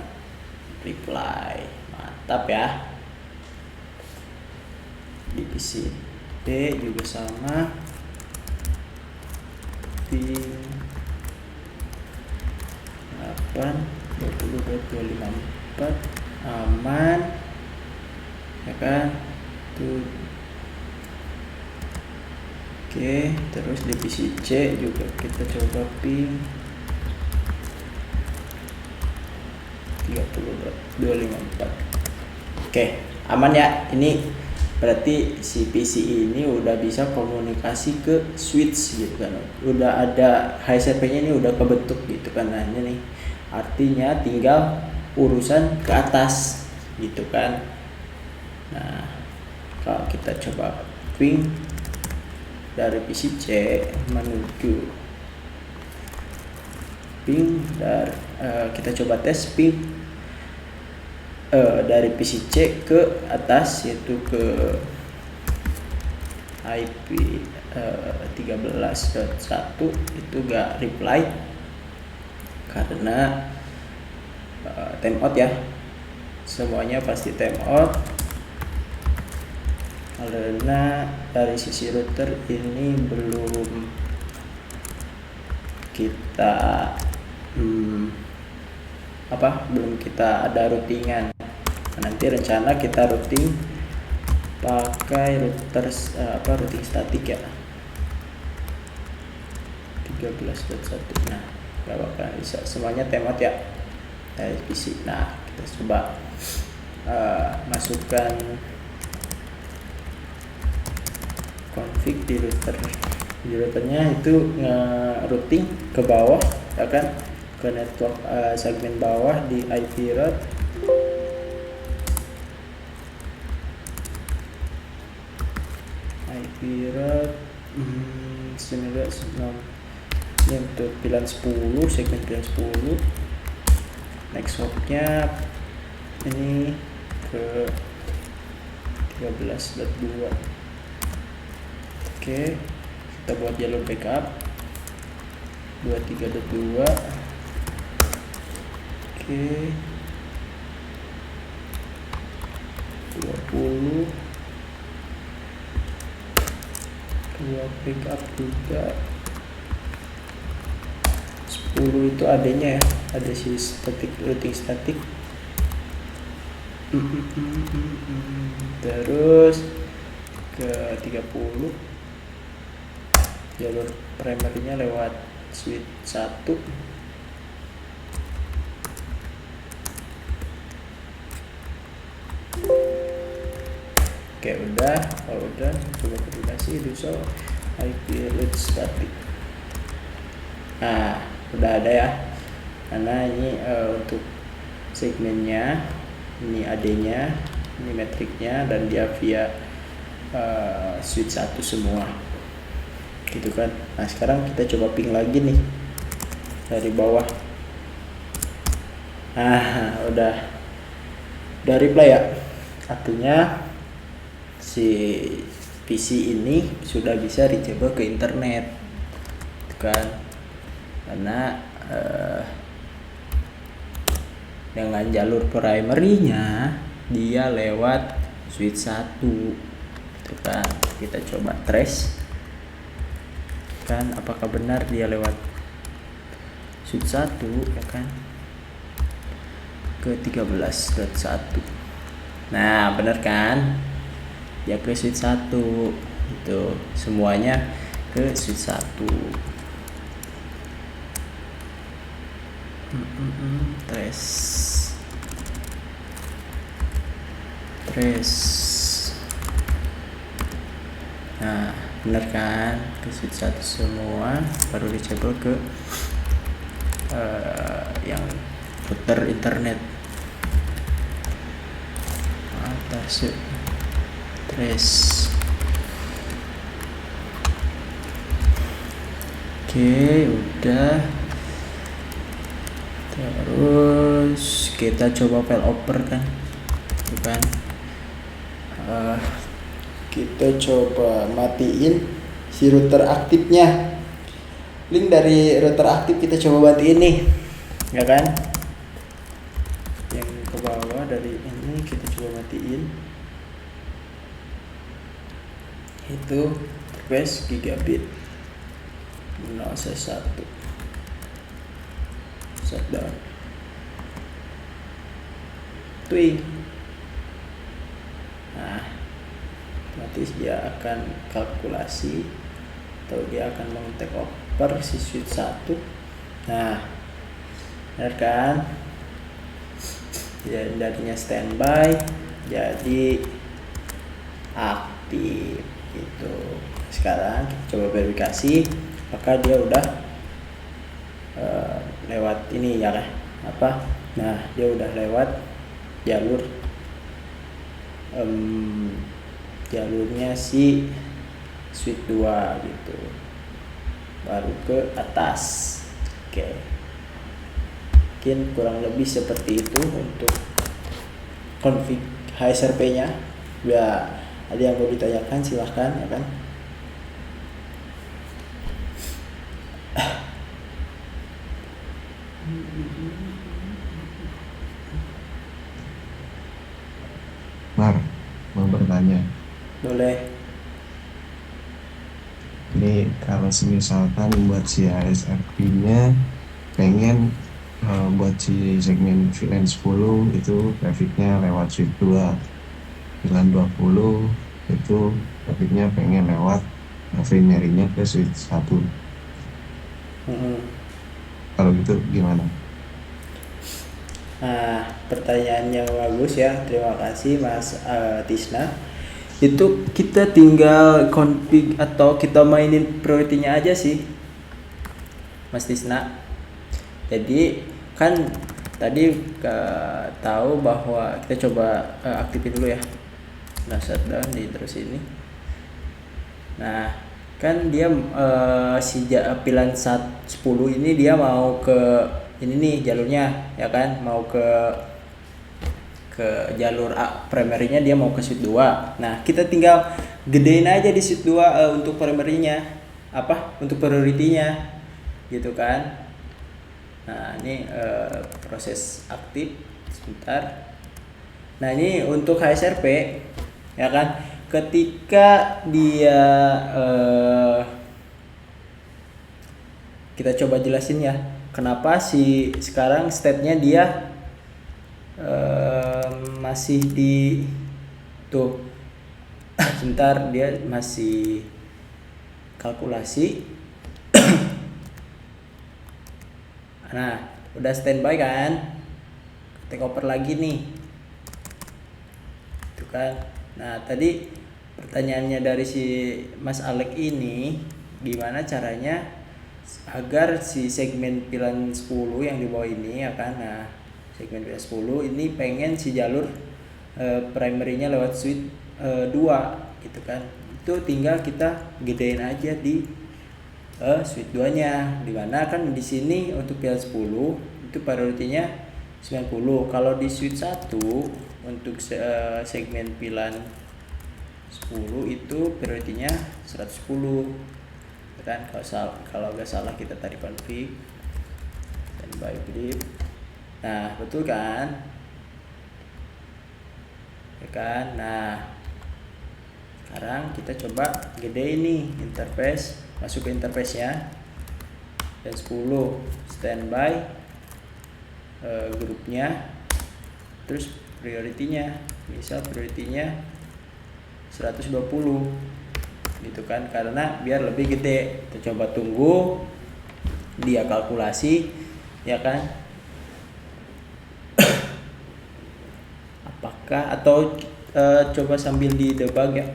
reply. Mantap ya. Di PC D juga sama, ping 8.20.254 aman ya kan tuh. Oke, terus di PC C juga kita coba ping 30.254. Oke, aman ya. Ini berarti si PC ini udah bisa komunikasi ke switch gitu kan, udah ada HCP-nya ini udah kebentuk gitu kan. Nah ini nih artinya tinggal urusan ke atas gitu kan. Nah kalau kita coba ping dari PC C menuju ping dari kita coba tes ping dari PC C ke atas, yaitu ke IP 13.1 itu gak reply karena timeout ya, semuanya pasti timeout karena dari sisi router ini belum kita belum kita ada routingan. Nanti rencana kita routing pakai router routing statik ya 13.1. nah gak bakal bisa semuanya timeout ya dari PC. Nah kita coba masukkan config di routernya itu nge-routing ke bawah ya kan, ke network segmen bawah di IP route. IP route 9 ini untuk pilihan 10, segmen pilihan 10. Next hopnya ini ke 13.2. Oke, kita buat jalur backup 23.2. Oke, 20 buat backup juga. 10 itu adanya ya, ada si static routing static. Terus ke 30 jalur primernya lewat switch 1. Oke, udah. Kalau udah, coba verifikasi do so IP root static. Nah, udah ada ya. Karena ini untuk segmennya, ini AD-nya, ini metriknya, dan dia via switch 1 semua. Gitu kan. Nah, sekarang kita coba ping lagi nih dari bawah. Nah, udah reply ya. Artinya si PC ini sudah bisa reachable ke internet, gitu kan? Karena dengan jalur primary-nya dia lewat switch 1, gitu kan? Kita coba trace kan, apakah benar dia lewat switch 1, ya kan, ke 13.1. Nah, benar kan? Ya ke switch 1 itu semuanya ke switch 1. Trace. Nah, bener kan, ke switch 1 semua, baru disable ke yang router internet atas trace. Oke, udah. Terus kita coba file over kan, bukan? Kita coba matiin si router aktifnya. Link dari router aktif kita coba matiin nih, ya kan? Yang ke bawah dari ini kita coba matiin. Itu request gigabit 0C1 shutdown. Twing. Nah, otomatis dia akan kalkulasi atau dia akan meng-take over si switch 1. Nah, benar kan? Jadi darinya standby jadi aktif gitu. Sekarang kita coba verifikasi apakah dia udah lewat ini ya kan? Nah, dia udah lewat jalur jalurnya si switch 2 gitu, baru ke atas. Oke, mungkin kurang lebih seperti itu untuk config HSRP nya. Ya, ada yang mau ditanyakan silahkan, ya kan? Mar, mau bertanya. Boleh. Ini kalau misalkan buat si HSRP-nya pengen buat si segmen VLAN 10 itu trafficnya lewat switch 2, VLAN 20 itu trafficnya pengen lewat primary-nya ke switch 1. Kalau gitu gimana? Nah, pertanyaan yang bagus ya. Terima kasih Mas Tisna. Itu kita tinggal config atau kita mainin priority-nya aja sih, Mas Tisna. Jadi kan tadi tahu bahwa kita coba aktifin dulu ya. Nah, shutdown di terus ini. Nah, kan dia pilihan 10 ini dia mau ke ini nih jalurnya, ya kan, mau ke jalur primary-nya, dia mau ke switch 2. Nah, kita tinggal gedein aja di switch 2 untuk primary-nya, untuk priority-nya gitu kan. Nah, ini proses aktif sebentar. Nah, ini untuk HSRP, ya kan, ketika dia kita coba jelasin ya, kenapa sih sekarang state-nya dia masih di tuh sebentar, dia masih kalkulasi. Nah, udah standby kan, take over lagi nih, itu kan. Nah, tadi pertanyaannya dari si Mas Alek ini, gimana caranya agar si segmen pilihan 10 yang di bawah ini ya kan. Nah, segmen pilihan 10 ini pengen si jalur primary-nya lewat switch 2 gitu kan. Itu tinggal kita gedein aja di switch 2-nya, dimana kan di sini untuk pilihan 10 itu prioritinya 90. Kalau di switch 1 untuk segmen pilihan 10 itu prioritinya 110 ya kan. Kalau nggak salah kita tarik config standby grip. Nah, betul kan? Ya kan? Nah, sekarang kita coba gede ini interface, masuk ke interface-nya dan 10 standby grupnya, terus prioritinya, misal prioritinya 120 gitu kan, karena biar lebih gede. Kita coba tunggu dia kalkulasi ya kan, apakah atau coba sambil di debug ya,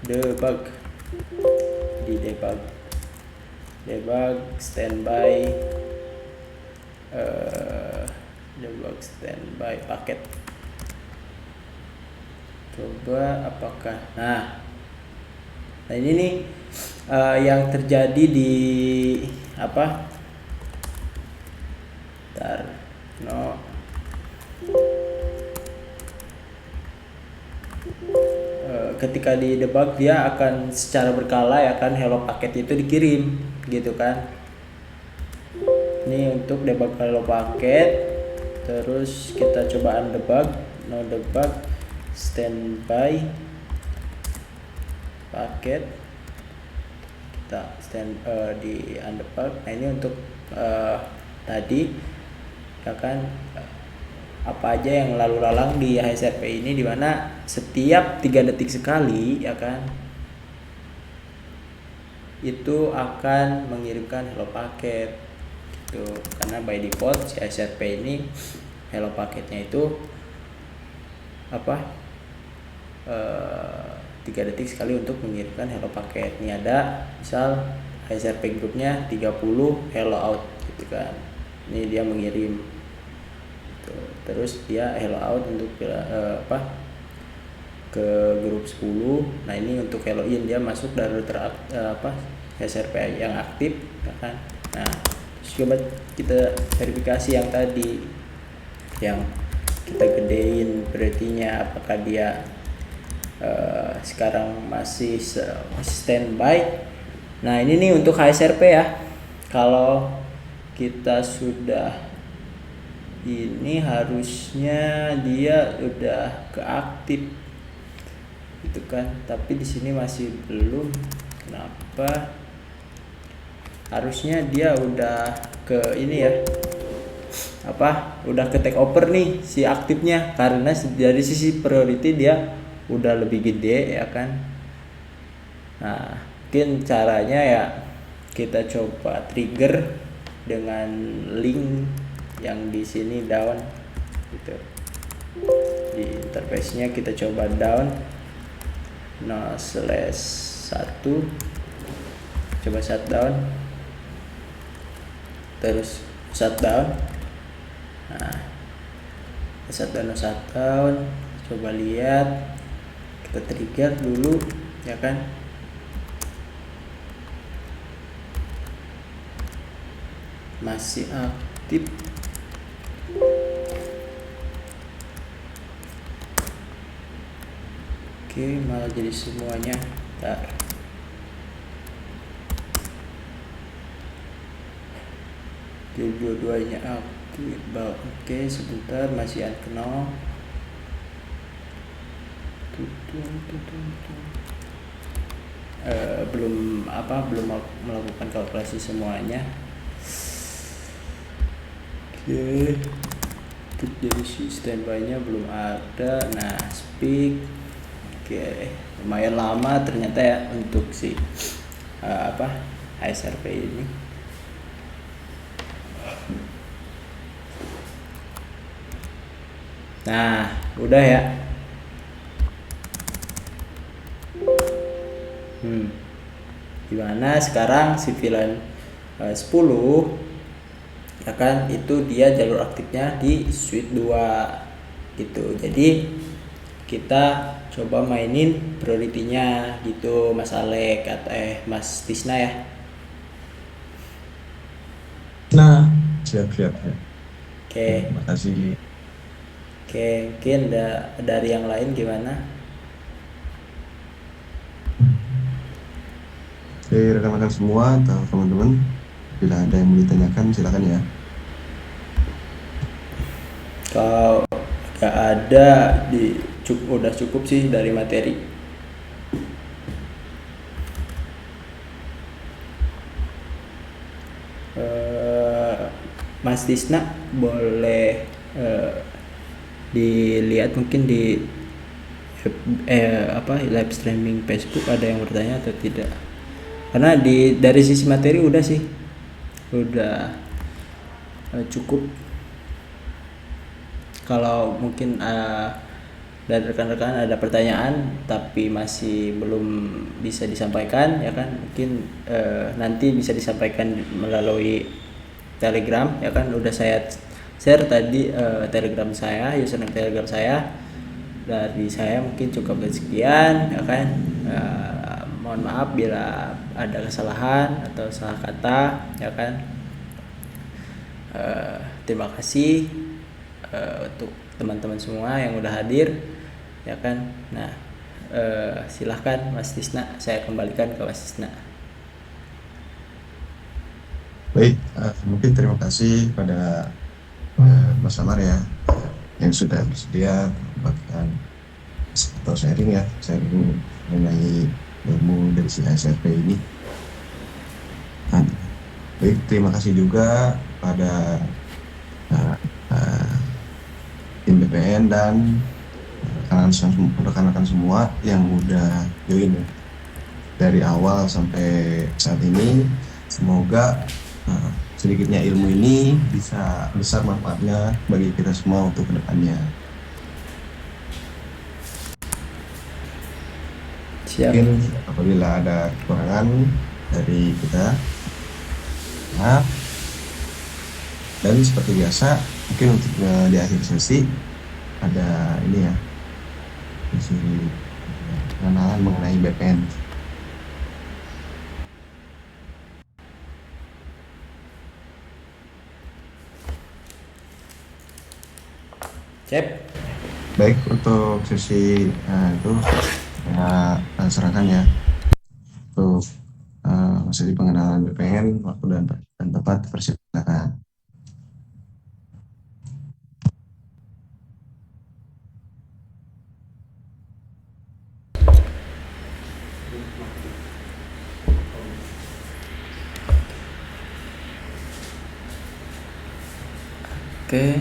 debug standby debug standby paket, coba apakah nah ini nih yang terjadi di apa ketika di debug dia akan secara berkala ya kan, hello paket itu dikirim gitu kan. Ini untuk debug hello paket, terus kita coba undebug, no debug standby paket, kita di undebug. Nah, ini untuk tadi ya kan, apa aja yang lalu lalang di HSRP ini, dimana setiap 3 detik sekali ya kan itu akan mengirimkan hello paket gitu. Karena by default si HSRP ini hello paketnya itu 3 detik sekali untuk mengirimkan hello paket. Ini ada misal HSRP grupnya 30 hello out gitu kan, ini dia mengirim gitu. Terus dia hello out untuk ke grup 10. Nah, ini untuk hello in, dia masuk dari HSRP yang aktif ya kan. Nah, terus coba kita verifikasi yang tadi yang kita gedein berartinya, apakah dia sekarang masih standby. Nah, ini nih untuk HSRP ya. Kalau kita sudah ini harusnya dia udah keaktif gitu kan, tapi di sini masih belum. Kenapa? Harusnya dia udah ke ini ya, udah ke take over nih si aktifnya, karena dari sisi priority dia udah lebih gede ya kan. Nah, mungkin caranya ya kita coba trigger dengan link yang di sini down gitu. Di interface-nya kita coba down 0/1, coba shutdown, terus shutdown. Nah, shutdown, coba lihat, kita trigger dulu ya kan. Masih aktif. Oke, malah jadi semuanya. Bentar. Jadi dua-duanya aktif. Oke, sebentar, masih unknown. Belum melakukan kalkulasi semuanya. Oke, jadi si standby-nya belum ada. Nah, speak. Oke, lumayan lama ternyata ya untuk si HSRP ini. Nah, udah ya. Dimana sekarang si VLAN 10 ya kan, itu dia jalur aktifnya di switch 2 gitu. Jadi kita coba mainin prioritinya gitu Mas Alek atau Mas Tisna ya. Nah, siap-siap ya. Oke, Terima kasih. mungkin dari yang lain gimana? Oke, rekan-rekan semua atau teman-teman, bila ada yang mau ditanyakan silakan ya. Kalau nggak ada udah cukup sih dari materi. Mas Tisna boleh dilihat mungkin di live streaming Facebook ada yang bertanya atau tidak, karena dari sisi materi udah sih, udah cukup. Kalau mungkin dari rekan-rekan ada pertanyaan tapi masih belum bisa disampaikan ya kan, mungkin nanti bisa disampaikan melalui Telegram ya kan. Udah saya share tadi Telegram saya, username Telegram saya. Dari saya mungkin cukup sekian ya kan. Mohon maaf bila ada kesalahan atau salah kata ya kan. Terima kasih untuk teman-teman semua yang udah hadir ya kan. Nah, silahkan Mas Tisna, saya kembalikan ke Mas Tisna. Baik, mungkin terima kasih pada Mas Amar ya, yang sudah bersedia membagikan atau sharing mengenai ilmu dari si SRP ini. Baik, terima kasih juga pada tim BPN dan rekan-rekan semua yang udah join dari awal sampai saat ini. Semoga sedikitnya ilmu ini bisa besar manfaatnya bagi kita semua untuk kedepannya. Siap. Mungkin apabila ada kekurangan dari kita, maaf. Dan seperti biasa, mungkin untuk di akhir sesi ada ini ya, sesi pengenalan mengenai BPN. Cep. Baik, untuk sesi itu saya serahkan ya untuk sesi pengenalan BPN. Waktu dan tempat persilakan. Oke.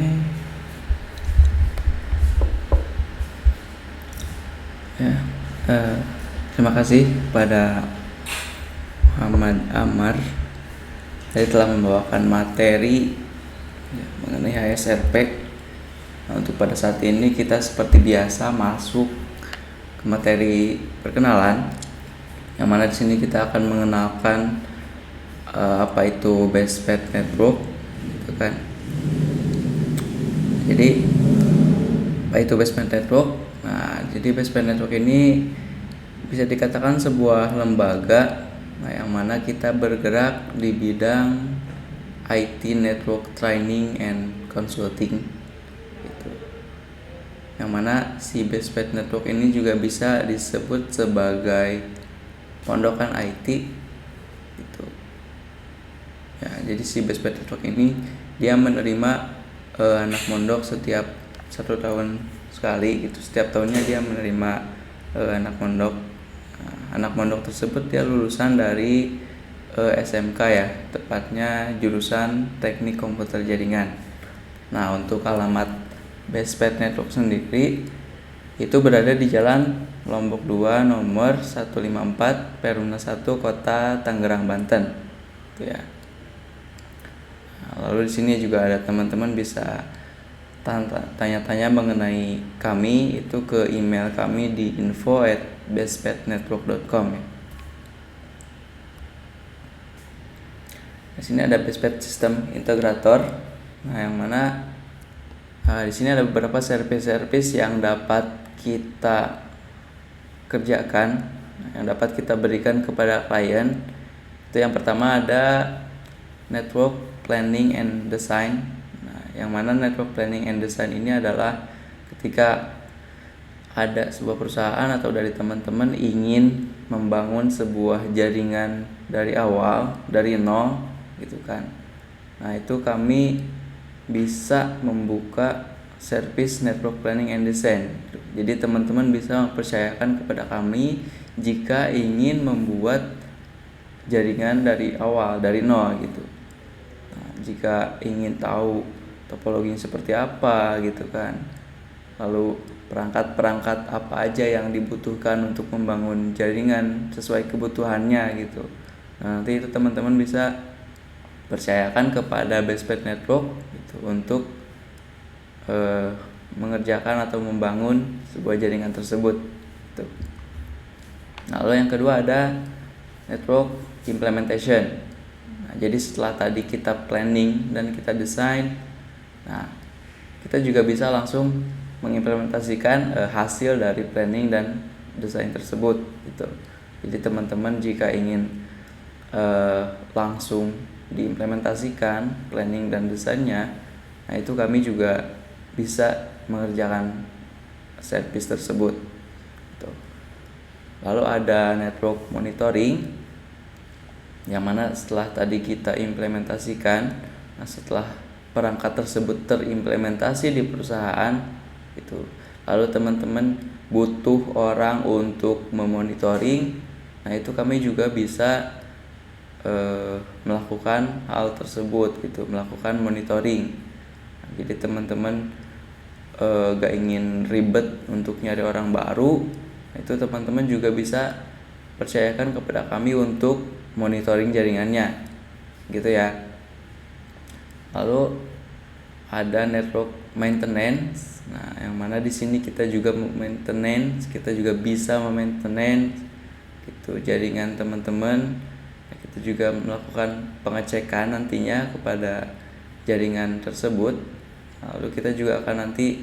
Ya, terima kasih pada Muhammad Amar saya telah membawakan materi ya, mengenai HSRP. Nah, untuk pada saat ini kita seperti biasa masuk ke materi perkenalan, yang mana di sini kita akan mengenalkan apa itu baseband network, gitu kan. Jadi apa itu baseband network? Nah, jadi baseband network ini bisa dikatakan sebuah lembaga yang mana kita bergerak di bidang IT network training and consulting gitu. Yang mana si baseband network ini juga bisa disebut sebagai pondokan IT gitu. Ya, jadi si baseband network ini dia menerima anak mondok setiap 1 tahun sekali gitu. Setiap tahunnya dia menerima anak mondok. Anak mondok tersebut dia lulusan dari SMK ya, tepatnya jurusan Teknik Komputer Jaringan. Nah, untuk alamat baseband network sendiri itu berada di Jalan Lombok 2 nomor 154 Perumna 1 Kota Tangerang Banten. Itu ya. Lalu di sini juga ada teman-teman bisa tanya-tanya mengenai kami itu ke email kami di info@bestbetnetwork.com ya. Di sini ada Bestpad System Integrator. Nah, yang mana di sini ada beberapa service-service yang dapat kita kerjakan, yang dapat kita berikan kepada klien. Itu yang pertama ada Network Planning and Design. Nah, yang mana Network Planning and Design ini adalah ketika ada sebuah perusahaan atau dari teman-teman ingin membangun sebuah jaringan dari awal, dari nol gitu kan. Nah, itu kami bisa membuka service Network Planning and Design. Jadi teman-teman bisa mempercayakan kepada kami jika ingin membuat jaringan dari awal, dari nol gitu. Nah, jika ingin tahu topologinya seperti apa gitu kan, lalu perangkat-perangkat apa aja yang dibutuhkan untuk membangun jaringan sesuai kebutuhannya gitu. Nah, nanti itu teman-teman bisa percayakan kepada Bestpad Network gitu, untuk mengerjakan atau membangun sebuah jaringan tersebut gitu. Lalu yang kedua ada Network Implementation. Nah, jadi setelah tadi kita planning dan kita desain, nah kita juga bisa langsung mengimplementasikan hasil dari planning dan desain tersebut gitu. Jadi teman-teman jika ingin langsung diimplementasikan planning dan desainnya, nah itu kami juga bisa mengerjakan service tersebut gitu. Lalu ada network monitoring, yang mana setelah tadi kita implementasikan, nah setelah perangkat tersebut terimplementasi di perusahaan itu, lalu teman-teman butuh orang untuk memonitoring, nah itu kami juga bisa melakukan hal tersebut gitu, melakukan monitoring. Nah, jadi teman-teman gak ingin ribet untuk nyari orang baru, itu teman-teman juga bisa percayakan kepada kami untuk monitoring jaringannya gitu ya. Lalu ada network maintenance. Nah, yang mana di sini kita juga maintenance, kita juga bisa maintenance gitu jaringan teman-teman. Kita juga melakukan pengecekan nantinya kepada jaringan tersebut. Lalu kita juga akan nanti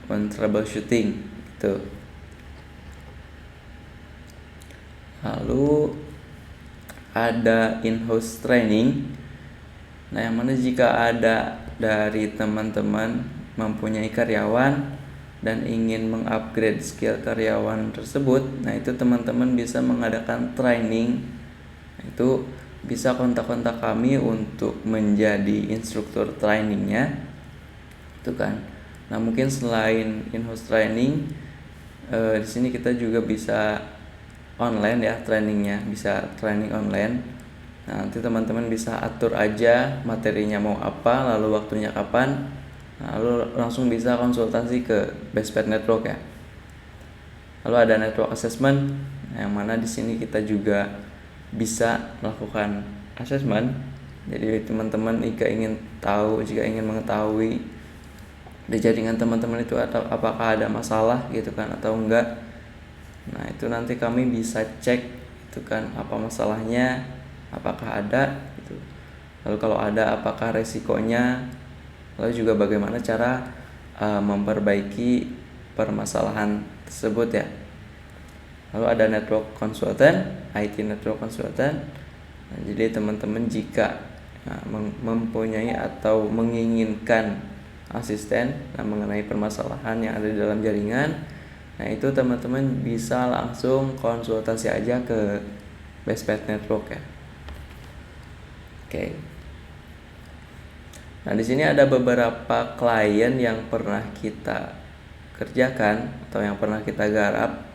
men-troubleshooting gitu. Lalu ada in-house training. Nah, yang mana jika ada dari teman-teman mempunyai karyawan dan ingin mengupgrade skill karyawan tersebut, nah itu teman-teman bisa mengadakan training. Itu bisa kontak-kontak kami untuk menjadi instruktur trainingnya itu kan. Nah, mungkin selain in-house training, di sini kita juga bisa online ya trainingnya, bisa training online. Nah, nanti teman-teman bisa atur aja materinya mau apa, lalu waktunya kapan, lalu langsung bisa konsultasi ke Bestpad Network ya. Lalu ada network assessment, yang mana di sini kita juga bisa melakukan assessment. Jadi teman-teman jika ingin mengetahui di jaringan teman-teman itu atau apakah ada masalah gitu kan atau enggak, nah itu nanti kami bisa cek itu kan apa masalahnya, apakah ada gitu. Lalu kalau ada apakah resikonya, lalu juga bagaimana cara memperbaiki permasalahan tersebut ya. Lalu ada network consultant, IT network consultant. Nah, jadi teman-teman jika mempunyai atau menginginkan asisten mengenai permasalahan yang ada di dalam jaringan, nah itu teman-teman bisa langsung konsultasi aja ke Bestpad Network ya. Oke. Nah, di sini ada beberapa klien yang pernah kita kerjakan atau yang pernah kita garap.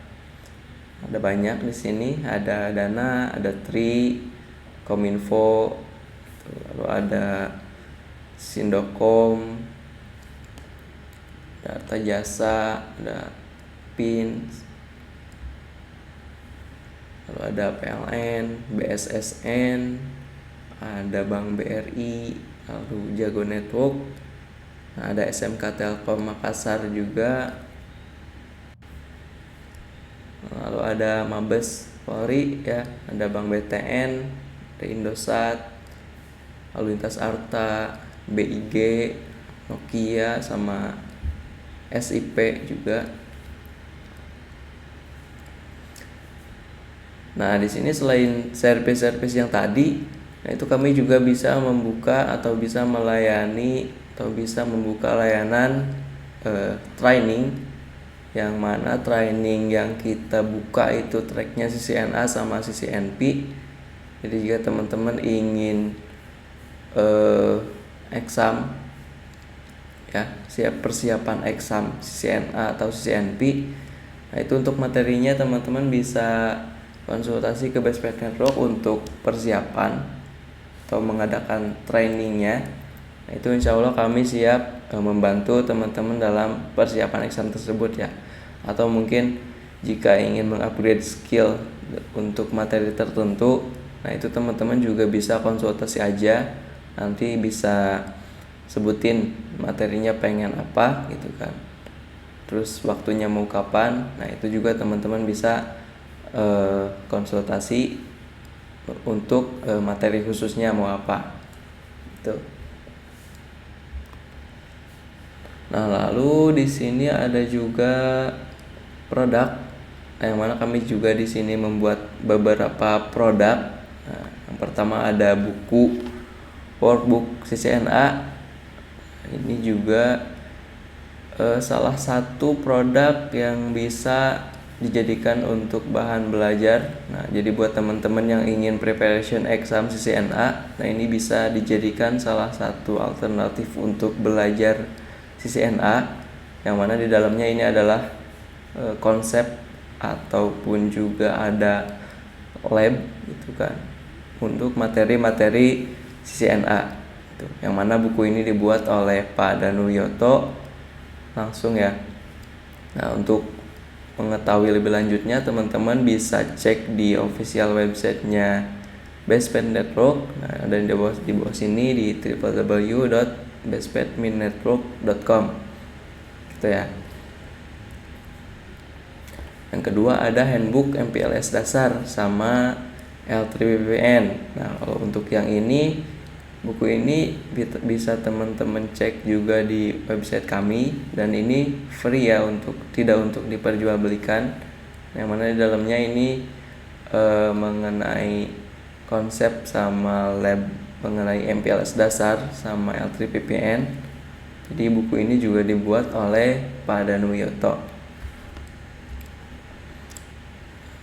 Ada banyak di sini, ada Dana, ada Tri, Kominfo, lalu ada Sindocom, Data Jasa, ada PIN, lalu ada PLN, BSSN, ada Bank BRI, lalu Jago Network, nah, ada SMK Telkom Makassar juga, lalu ada Mabes Polri ya, ada Bank BTN, ada Indosat, Lalu Lintas Arta, BIG, Nokia, sama SIP juga. Nah, di sini selain service-service yang tadi, nah itu kami juga bisa membuka atau bisa melayani atau bisa membuka layanan training, yang mana training yang kita buka itu tracknya CCNA sama CCNP. Jadi jika teman-teman ingin exam ya, persiapan exam CCNA atau CCNP, nah itu untuk materinya teman-teman bisa konsultasi ke Bestped Network untuk persiapan atau mengadakan trainingnya. Nah, itu insya Allah kami siap membantu teman-teman dalam persiapan exam tersebut ya. Atau mungkin jika ingin mengupgrade skill untuk materi tertentu, nah itu teman-teman juga bisa konsultasi aja. Nanti bisa sebutin materinya pengen apa gitu kan. Terus waktunya mau kapan. Nah itu juga teman-teman bisa konsultasi untuk materi khususnya mau apa. Gitu. Nah, lalu di sini ada juga produk, yang mana kami juga di sini membuat beberapa produk. Nah, yang pertama ada buku workbook CCNA. Ini juga salah satu produk yang bisa dijadikan untuk bahan belajar. Nah, jadi buat teman-teman yang ingin preparation exam CCNA, nah ini bisa dijadikan salah satu alternatif untuk belajar CCNA, yang mana di dalamnya ini adalah konsep ataupun juga ada lab gitu kan untuk materi-materi CCNA gitu. Yang mana buku ini dibuat oleh Pak Danuyoto langsung ya. Nah, untuk mengetahui lebih lanjutnya teman-teman bisa cek di official websitenya Bestped Network. Nah, ada di bawah sini di www.bestpedminnetwork.com gitu ya. Yang kedua ada handbook MPLS dasar sama L3PPN. Nah, kalau untuk yang ini, buku ini bisa teman-teman cek juga di website kami, dan ini free ya, tidak untuk diperjualbelikan. Yang mana di dalamnya ini mengenai konsep sama lab mengenai MPLS dasar sama L3PPN. Jadi buku ini juga dibuat oleh Pak Danuyoto.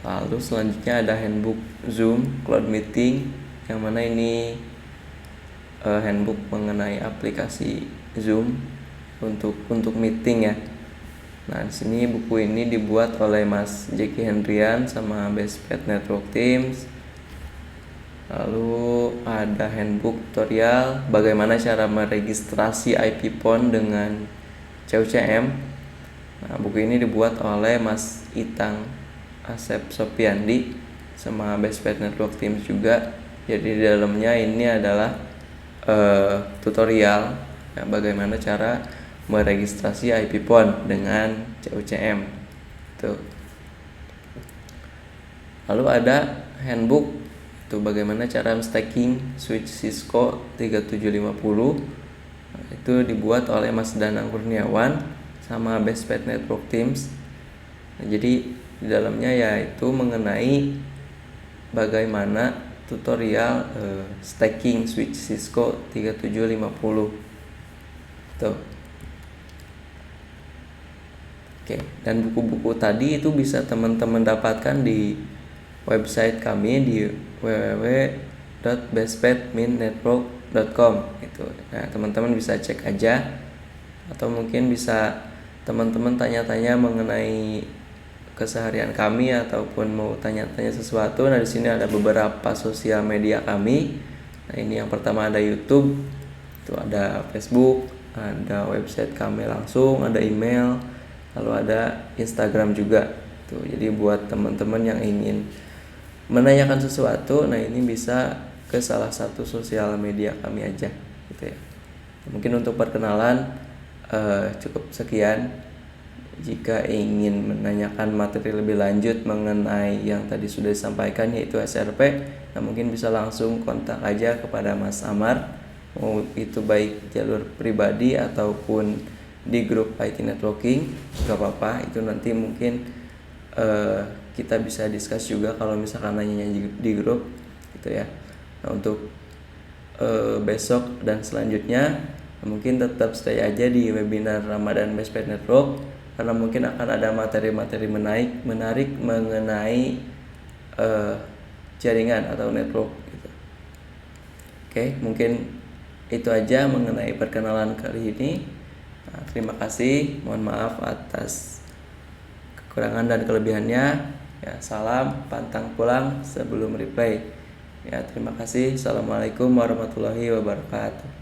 Lalu selanjutnya ada handbook Zoom Cloud Meeting, yang mana ini handbook mengenai aplikasi Zoom untuk meeting ya. Nah, di sini buku ini dibuat oleh Mas Jeki Hendrian sama Bestped Network Teams. Lalu ada handbook tutorial bagaimana cara meregistrasi IP phone dengan CUCM. Nah, buku ini dibuat oleh Mas Itang Asep Sopiandi sama Bestped Network Teams juga. Jadi di dalamnya ini adalah tutorial ya, bagaimana cara meregistrasi IP phone dengan CUCM. Tuh. Lalu ada handbook itu bagaimana cara stacking switch Cisco 3750. Itu dibuat oleh Mas Danang Kurniawan sama Bestped Network Teams. Nah, jadi di dalamnya yaitu mengenai bagaimana tutorial stacking switch Cisco 3750. Tuh. Oke, dan buku-buku tadi itu bisa teman-teman dapatkan di website kami di www.bestpedminnetwork.com gitu. Nah, teman-teman bisa cek aja, atau mungkin bisa teman-teman tanya-tanya mengenai keseharian kami ataupun mau tanya-tanya sesuatu. Nah, di sini ada beberapa sosial media kami. Nah, ini yang pertama ada YouTube, itu ada Facebook, ada website kami langsung, ada email, lalu ada Instagram juga. Tuh, jadi buat teman-teman yang ingin menanyakan sesuatu, nah ini bisa ke salah satu sosial media kami aja gitu ya. Mungkin untuk perkenalan cukup sekian. Jika ingin menanyakan materi lebih lanjut mengenai yang tadi sudah disampaikan yaitu SRP, nah mungkin bisa langsung kontak aja kepada Mas Amar mau itu baik jalur pribadi ataupun di grup IT networking, gak apa-apa, itu nanti mungkin kita bisa discuss juga kalau misalkan nanya di grup gitu ya. Nah, untuk besok dan selanjutnya mungkin tetap stay aja di webinar Ramadan Best Pet Network, karena mungkin akan ada materi-materi menarik mengenai jaringan atau network gitu. Oke, mungkin itu aja mengenai perkenalan kali ini. Nah, terima kasih, mohon maaf atas kekurangan dan kelebihannya ya. Salam pantang pulang sebelum replay ya. Terima kasih. Assalamualaikum warahmatullahi wabarakatuh.